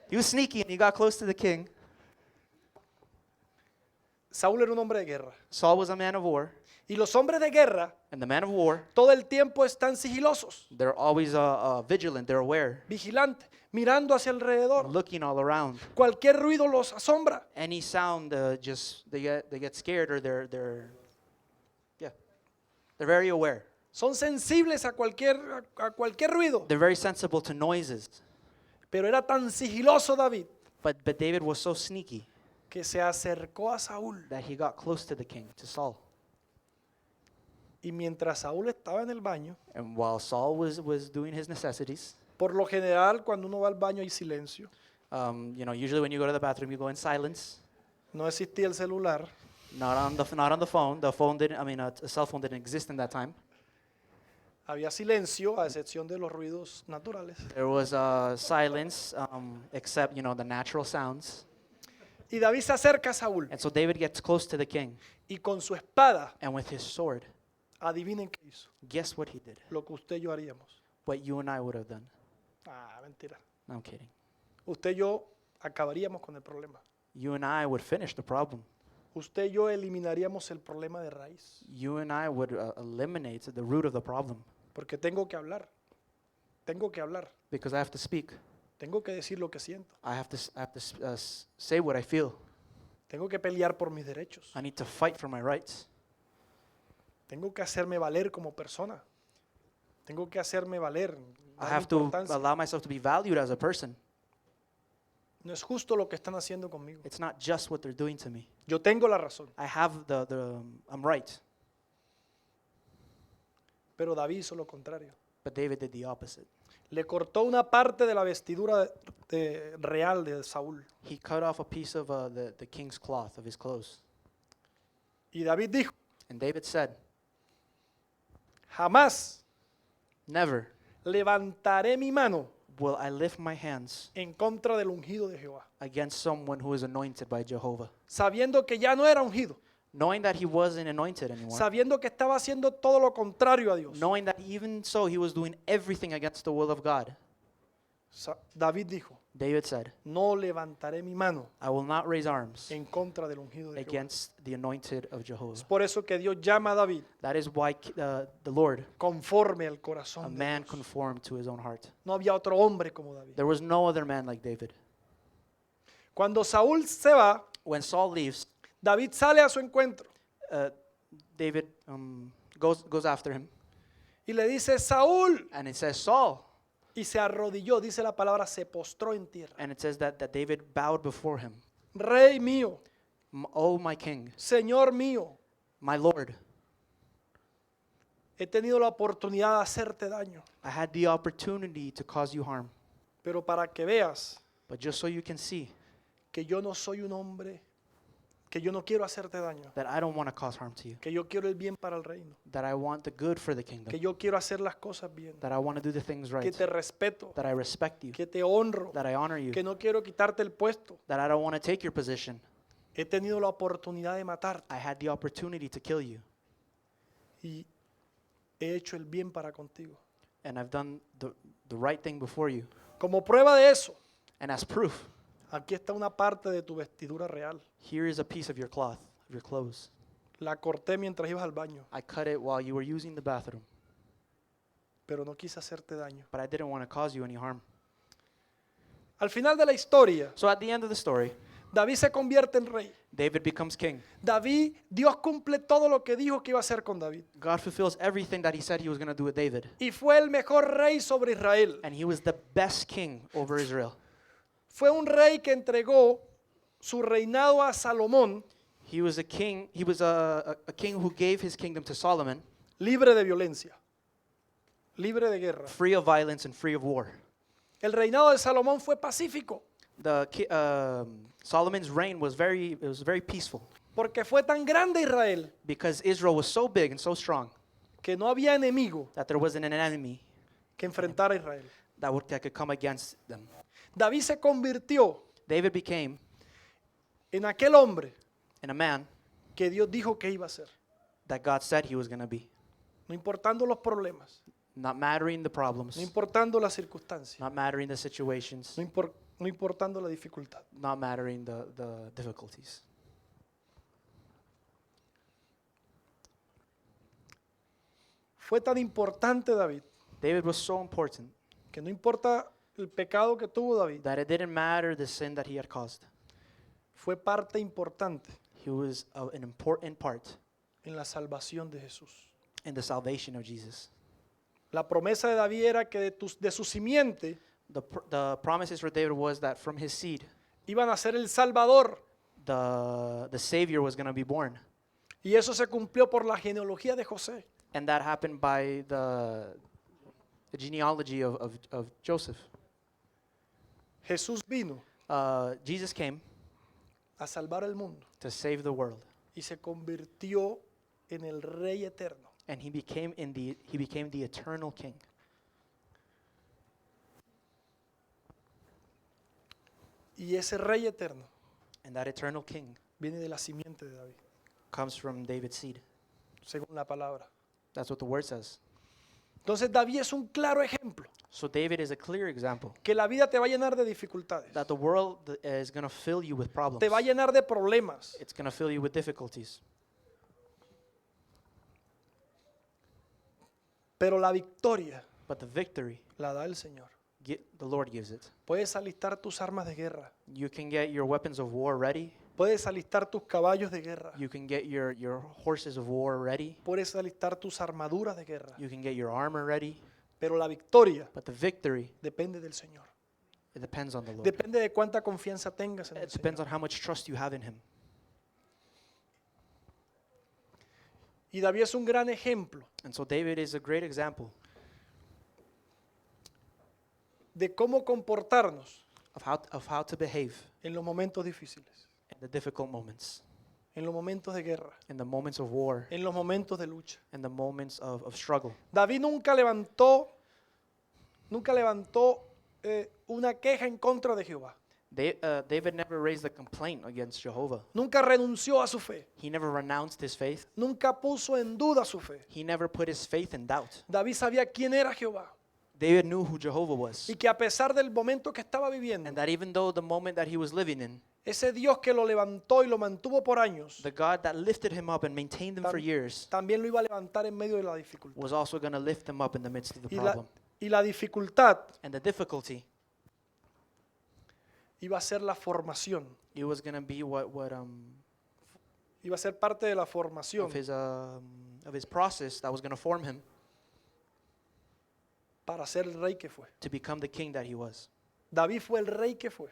He was sneaky and he got close to the king. Saúl era un hombre de guerra. Saul was a man of war, Y los hombres de guerra and the man of war, todo el tiempo están sigilosos, they're always vigilant, they're aware, vigilantes, mirando hacia alrededor. looking all around. Cualquier ruido los asombra. Any sound, just they get scared, or they're very aware. Son sensibles a cualquier ruido. They're very sensible to noises. Pero era tan sigiloso David But David was so sneaky que se acercó a Saúl. that he got close to the king, to Saul. Y mientras Saúl estaba en el baño, And while Saul was doing his necessities, por lo general cuando uno va al baño hay silencio. usually when you go to the bathroom, you go in silence. No existía el celular. Not on the phone. The phone didn't. A cell phone didn't exist in that time. Había silencio a excepción de los ruidos naturales. There was silence, except the natural sounds. Y David se acerca a Saúl And so David gets close to the king, y con su espada, and with his sword, adivinen qué hizo. guess what he did? Lo que usted y yo haríamos. What you and I would have done. Ah, mentira. No, I'm kidding. Usted y yo acabaríamos con el problema. You and I would finish the problem. Usted y yo eliminaríamos el problema de raíz. You and I would eliminate the root of the problem, Porque tengo que hablar. Tengo que hablar. because I have to speak. Tengo que decir lo que siento. I have to say what I feel. Tengo que pelear por mis derechos. I need to fight for my rights. Tengo que hacerme valer como persona. Tengo que hacerme valer. I Darle have to importancia. allow myself to be valued as a person. No es justo lo que están haciendo conmigo. It's not just what they're doing to me. Yo tengo la razón. I have I'm right. Pero David hizo lo contrario. But David did the opposite. Le cortó una parte de la vestidura real de Saúl. He cut off a piece of the king's cloth of his clothes. Y David dijo, And David said, jamás never levantaré mi mano will I lift my hands en contra del ungido de Jehová, against someone who is anointed by Jehovah. sabiendo que ya no era ungido, Knowing that he wasn't anointed anymore. sabiendo que estaba haciendo todo lo contrario a Dios. Knowing that even so he was doing everything against the will of God. David dijo, David said, no levantaré mi mano I will not raise arms en contra del ungido de Jehová. against the anointed of Es Jehovah. por eso que Dios llama a David That is why the Lord, conforme al a corazón de man Dios. conformed to his own heart. No había otro hombre como David. There was no other man like David. Cuando Saúl se va, When Saul leaves, David sale a su encuentro David goes after him, y le dice, Saúl, and it says Saul, y se arrodilló, dice la palabra, se postró en tierra. and it says that David bowed before him. Rey mío, Oh, my king, Señor mío, my Lord, he tenido la oportunidad de hacerte daño, I had the opportunity to cause you harm, pero para que veas but just so you can see que yo no soy un hombre, que yo no quiero hacerte daño, that I don't want to cause harm to you, que yo quiero el bien para el reino, that I want the good for the kingdom, que yo quiero hacer las cosas bien, that I want to do the things que right, te respeto, that I respect you, que te honro, that I honor you, que no quiero quitarte el puesto. that I don't want to take your position. He tenido la oportunidad de matarte I had the opportunity to kill you, y he hecho el bien para contigo. and I've done the right thing before you. Como prueba de eso, And as proof, aquí está una parte de tu vestidura real. here is a piece of your cloth, of your clothes. La corté mientras ibas al baño, I cut it while you were using the bathroom, pero no quise hacerte daño. but I didn't want to cause you any harm. Al final de la historia, So at the end of the story, David se convierte en rey. David becomes king. David, Dios cumple todo lo que dijo que iba a hacer con David. God fulfills everything that he said he was going to do with David. Y fue el mejor rey sobre Israel. And he was the best king over Israel. Fue un rey que entregó su reinado a Salomón, He was a king who gave his kingdom to Solomon, libre de violencia, libre de guerra. free of violence and free of war. El reinado de Salomón fue pacífico, Solomon's reign was very peaceful, porque fue tan grande Israel because Israel was so big and so strong que no había enemigo that there wasn't an enemy que enfrentara a Israel. that could come against them. David se convirtió David became en aquel hombre in a man que Dios dijo que iba a ser, that God said he was going to be, no importando los problemas, not mattering the problems, no importando las circunstancias, not mattering the situations, no importando la dificultad. not mattering the difficulties. Fue tan importante David David was so important que no importa el pecado que tuvo David, that it didn't matter the sin that he had caused. fue parte importante He was an important part en la salvación de Jesús. in the salvation of Jesus. La promesa de David era que de su simiente The promises for David was that from his seed, iban a ser el Salvador. the Savior was going to be born. Y eso se cumplió por la genealogía de José. And that happened by the genealogy of Joseph. Jesús vino Jesus came a salvar el mundo to save the world. y se convirtió en el Rey eterno. And he became the eternal king. Y ese Rey eterno And that eternal king viene de la simiente de David, comes from David's seed. según la palabra. That's what the word says. Entonces David es un claro ejemplo So David is a clear example que la vida te va a llenar de dificultades, that the world is going to fill you with problems. te va a llenar de problemas, It's going to fill you with difficulties. pero la victoria But the victory, la da el Señor. the Lord gives it. Puedes alistar tus armas de guerra, You can get your weapons of war ready. puedes alistar tus caballos de guerra, You can get your horses of war ready. puedes alistar tus armaduras de guerra, You can get your armor ready. pero la victoria But the victory, depende del Señor. it depends on the Lord. Depende de cuánta confianza tengas en el It depends Señor. on how much trust you have in Him. Y David es un gran ejemplo And so David is a great example de cómo comportarnos of how to behave en los momentos difíciles, in the difficult moments, en los momentos de guerra, in the moments of war, en los momentos de lucha. in the moments of struggle. David nunca levantó una queja en contra de Jehová. David never raised a complaint against Jehovah. Nunca renunció a su fe. He never renounced his faith. Nunca puso en duda su fe. He never put his faith in doubt. David sabía quién era Jehová David knew who Jehovah was. y que a pesar del momento que estaba viviendo, And that even though the moment that he was living in, ese Dios que lo levantó y lo mantuvo por años, the God that lifted him up and maintained him for years también lo iba a levantar en medio de la dificultad. was also going to lift him up in the midst of the Y problem. la dificultad And the difficulty, iba a ser la formación, it was going to be iba a ser parte de la formación of his process that was going to form him para ser el rey que fue. to become the king that he was. David fue el rey que fue,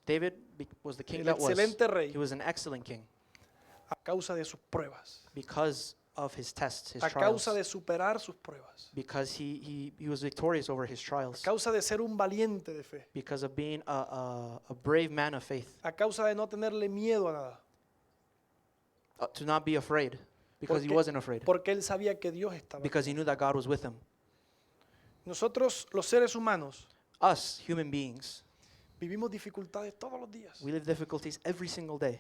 David was the king el that was. excelente rey, He was an excellent king a causa de sus pruebas, because of his tests, his a trials, causa de superar sus pruebas, because he was victorious over his a trials, causa de ser un valiente de fe, because of being a brave man of faith, a causa de no tenerle miedo a nada, to not be afraid, because he wasn't afraid, porque él sabía que Dios estaba. because he knew that God was with him. Nosotros, los seres humanos, Us, human beings, vivimos dificultades todos los días, we live difficulties every single day,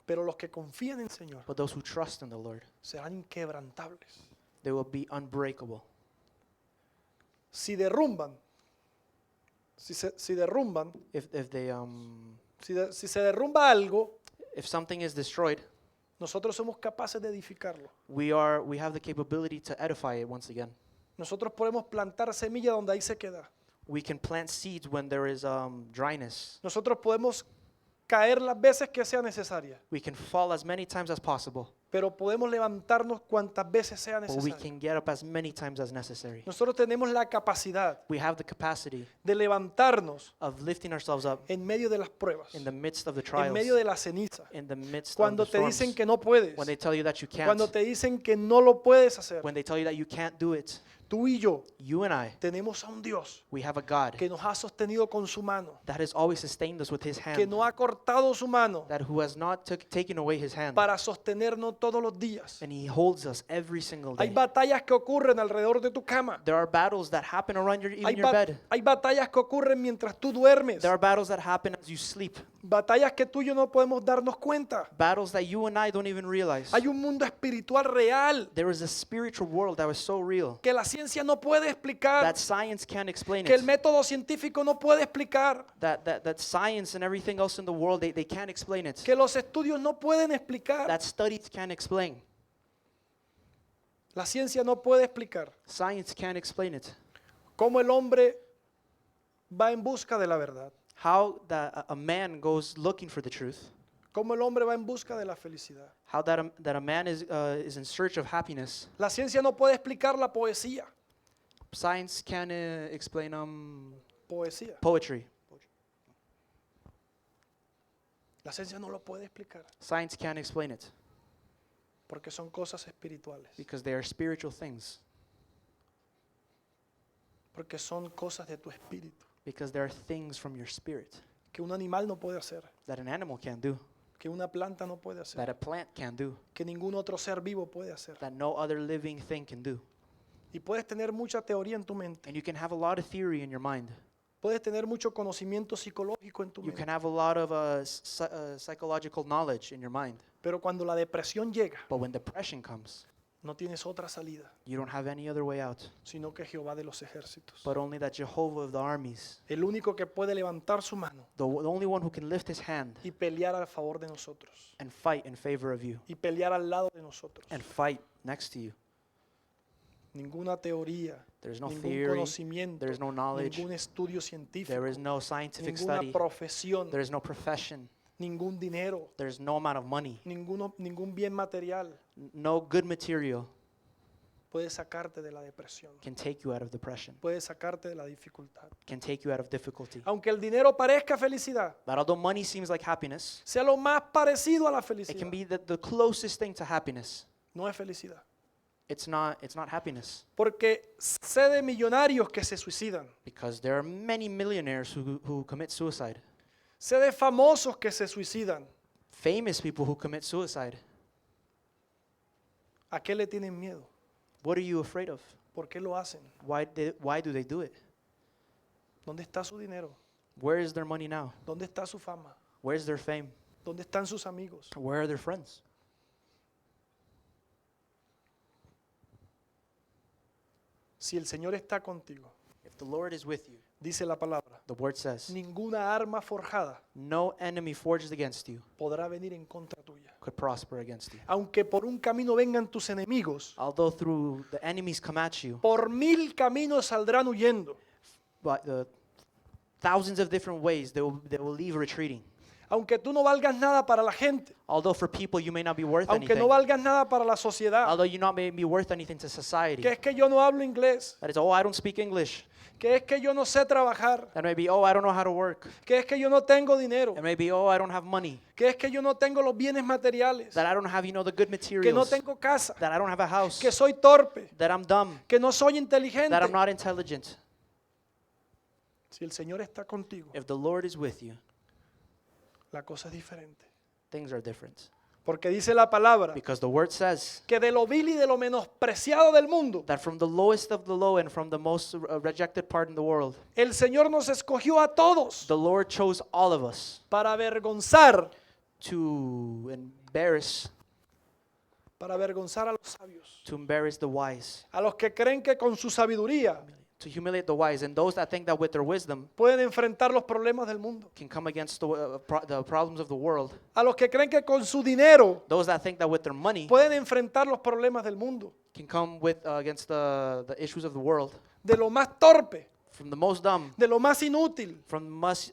pero los que confían en el Señor but those who trust in the Lord, serán inquebrantables. they will be unbreakable. Si derrumban, si derrumban, If si se derrumba algo, if something is destroyed, nosotros somos capaces de edificarlo. we have the capability to edify it once again. Nosotros podemos plantar semilla donde hay sequedad. We can plant seeds when there is dryness. Nosotros podemos caer las veces que sea necesaria, We can fall as many times as possible, pero podemos levantarnos cuantas veces sea but we necesario. can get up as many times as necessary. Nosotros tenemos la capacidad We have the capacity de levantarnos of lifting ourselves up en medio de las pruebas, in the midst of the en trials, medio de la ceniza, in the midst cuando of the te storms, dicen que no puedes, when they tell you that you cuando can't, te dicen que no lo puedes hacer. when they tell you that you can't do it. Tú y yo You and I, tenemos a un Dios we have a God que nos ha sostenido con su mano, that has always sustained us with His que hand, no ha cortado su mano that who has not taken away His hand, para sostenernos todos los días. and He holds us every single Hay day. batallas que ocurren alrededor de tu cama. There are battles that happen around even Hay, your bed. hay batallas que ocurren mientras tú duermes. There are battles that happen as you sleep. Batallas que tú y yo no podemos darnos cuenta. Battles that you and I don't even realize. Hay un mundo espiritual real There is a spiritual world that was so real que la ciencia no puede explicar, that science can't explain que el it. método científico no puede explicar, That science and everything else in the world, they can't explain it. que los estudios no pueden explicar. That studies can't explain. La ciencia no puede explicar Science can't explain it. cómo el hombre va en busca de la verdad, How that a man goes looking for the truth. cómo el hombre va en busca de la felicidad. How that a man is in search of happiness. La ciencia no puede explicar la poesía. Science can explain Poesía. poetry. La ciencia no lo puede explicar Science can't explain it porque son cosas espirituales, because they are spiritual things. porque son cosas de tu espíritu Because there are things from your spirit que un animal no puede hacer, that an animal can't do, que una planta no puede that hacer, a plant can't do, que ningún otro ser vivo puede hacer. that no other living thing can do. Y puedes tener mucha teoría en tu mente, And you can have a lot of theory in your mind. puedes tener mucho conocimiento psicológico en tu You mente, can have a lot of psychological knowledge in your mind. pero cuando la depresión llega, But when depression comes, no tienes otra salida, you don't have any other way out, sino que Jehová de los ejércitos, but only that Jehovah of the armies, el único que puede levantar su mano the only one who can lift his hand y pelear a favor de nosotros, and fight in favor of you, y pelear al lado de nosotros. and fight next to you. Ninguna teoría, There's no ningún theory, conocimiento, there's no knowledge, ningún estudio científico, there is no scientific ninguna study, profesión, there is no profession, ningún dinero, there's no amount of money, ningún bien material no good material puede sacarte de la depresión, can take you out of depression, puede sacarte de la dificultad. can take you out of difficulty. Aunque el dinero parezca felicidad, But although money seems like happiness, sea lo más parecido a la it felicidad, can be the closest thing to happiness. no es felicidad. It's not happiness, Porque sé de millonarios que se suicidan, because there are many millionaires who commit suicide, sé de famosos que se suicidan. famous people who commit suicide. ¿A qué le tienen miedo? What are you afraid of? ¿Por qué lo hacen? Why do they do it? ¿Dónde está su dinero? Where is their money now? ¿Dónde está su fama? Where's their fame? ¿Dónde están sus amigos? Where are their friends? Si el Señor está contigo, If the Lord is with you, dice la palabra, the word says, ninguna arma forjada no enemy forged against you podrá venir en contra tuya. could prosper against you. Aunque por un camino vengan tus enemigos, Although through the enemies come at you, por 1000 caminos saldrán huyendo. but the thousands of different ways they will leave retreating. Aunque tú no valgas nada para la gente, Although for people you may not be worth aunque anything. no valgas nada para la sociedad, Although you not may be worth anything to society. que es que yo no hablo inglés, That is, oh, I don't speak English. que es que yo no sé trabajar, That may be, oh, I don't know how to work. que es que yo no tengo dinero, It may be, oh, I don't have money. que es que yo no tengo los bienes materiales, That I don't have, the good que no materials. tengo casa, That I don't have a house. que soy torpe, That I'm dumb. que no soy inteligente. That I'm not intelligent. Si el Señor está contigo, If the Lord is with you, la cosa es diferente. things are different. Porque dice la palabra Because the word says que de lo vil y de lo menospreciado del mundo, that from the lowest of the low and from the most rejected part in the world, el Señor nos escogió a todos the Lord chose all of us para avergonzar to avergonzar a los sabios, to embarrass the wise, a los que creen que con su sabiduría to humiliate the wise, and those that think that with their wisdom pueden enfrentar los problemas del mundo, can come against the problems of the world, a los que creen que con su dinero those that think that with their money pueden enfrentar los problemas del mundo, can come with against the issues of the world, de lo más torpe, from the most dumb, de lo más inútil. from the most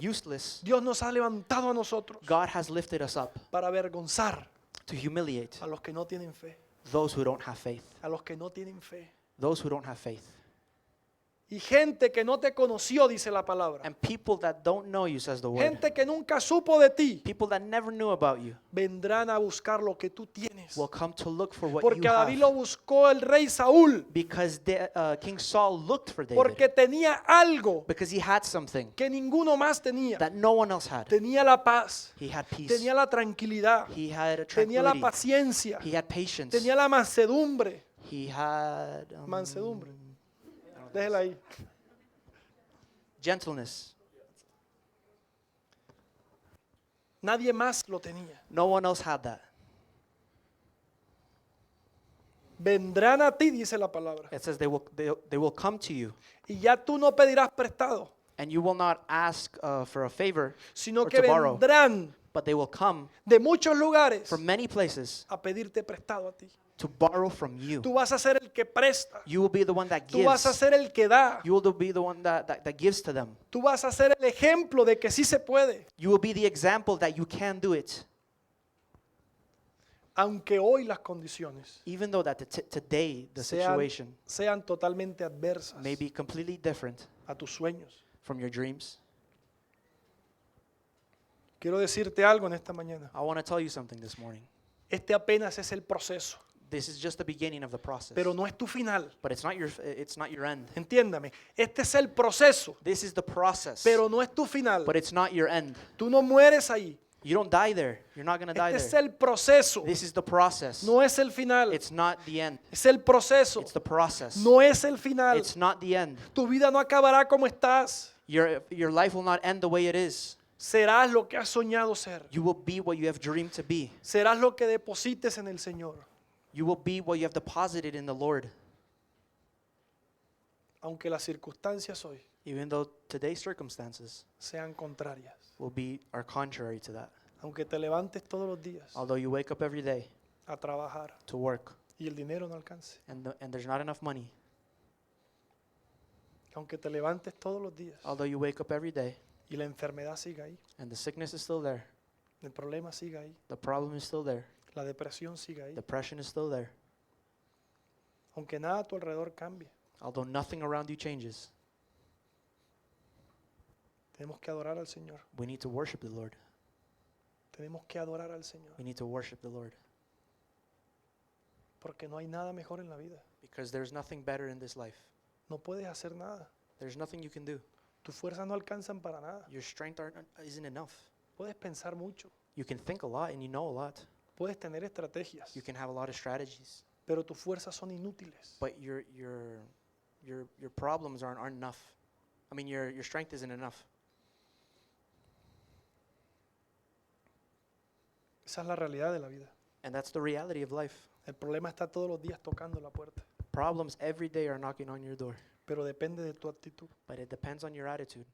useless. Dios nos ha levantado a nosotros God has lifted us up para avergonzar to humiliate a los que no tienen fe, those who don't have faith, a los que no tienen fe. those who don't have faith. Y gente que no te conoció, dice la palabra. And people that don't know you, says the word, Gente que nunca supo de ti, people that never knew about you, vendrán a buscar lo que tú tienes. will come to look for what Porque you a have. David lo buscó el rey Saúl, Because King Saul looked for David. porque tenía algo Because he had something que ninguno más tenía. that no one else had. Tenía la paz, He had peace. tenía la tranquilidad, He had tenía la tranquility. paciencia, He had patience. tenía la mansedumbre. He had Mansedumbre. Déjela ahí. gentleness. Nadie más lo tenía. No one else had that. Vendrán a ti, dice la palabra, It says they will come to you, y ya tú no pedirás prestado, and you will not ask for a favor sino or que to borrow, vendrán but they will come de muchos lugares from many places a pedirte prestado a ti. to borrow from you. Tú vas a ser el que presta. You will be the one that Tú vas a gives. ser el que da. You will be the one that gives to them. Tú vas a ser el ejemplo de que sí se puede. You will be the example that you can do it. Aunque hoy las condiciones Even though that today the situation sean totalmente adversas may be completely different a tus sueños. from your dreams. Quiero decirte algo en esta mañana. I want to tell you something this morning. Este apenas es el proceso, This is just the beginning of the process. pero no es tu final. But it's not your end. Entiéndame, este es el proceso, This is the process. pero no es tu final. But it's not your end. Tú no mueres ahí. You don't die there. You're not going to die Este es there. el proceso, This is the process. no es el final. It's not the end. Es el proceso, It's the process. no es el final. It's not the end. Tu vida no acabará como estás. Your life will not end the way it is. Serás lo que has soñado ser. You will be what you have dreamed to be. Serás lo que deposites en el Señor. You will be what you have deposited in the Lord. Aunque las circunstancias hoy Even though today's circumstances sean contrarias. are contrary to that. Aunque te levantes todos los días Although you wake up every day a trabajar to work y el dinero no alcance. and there's not enough money. Aunque te levantes todos los días Although you wake up every day y la enfermedad siga ahí, and the sickness is still there. el problema siga ahí, The problem is still there. la depresión siga ahí. Depression is still there. Aunque nada a tu alrededor cambie, Although nothing around you changes, tenemos que adorar al Señor. we need to worship the Lord. Tenemos que adorar al Señor. We need to worship the Lord. Porque no hay nada mejor en la vida. Because there's nothing better in this life. No puedes hacer nada. There's nothing you can do. Tus fuerzas no alcanzan para nada. Your strength isn't enough. Puedes pensar mucho. You can think a lot and you know a lot. Puedes tener estrategias. You can have a lot of strategies. Pero tus fuerzas son inútiles. But your problems aren't enough. I mean your strength isn't enough. Esa es la realidad de la vida. And that's the reality of life. El problema está todos los días tocando la puerta. Problems every day are knocking on your door. Pero depende de tu actitud. But it depends on your attitude.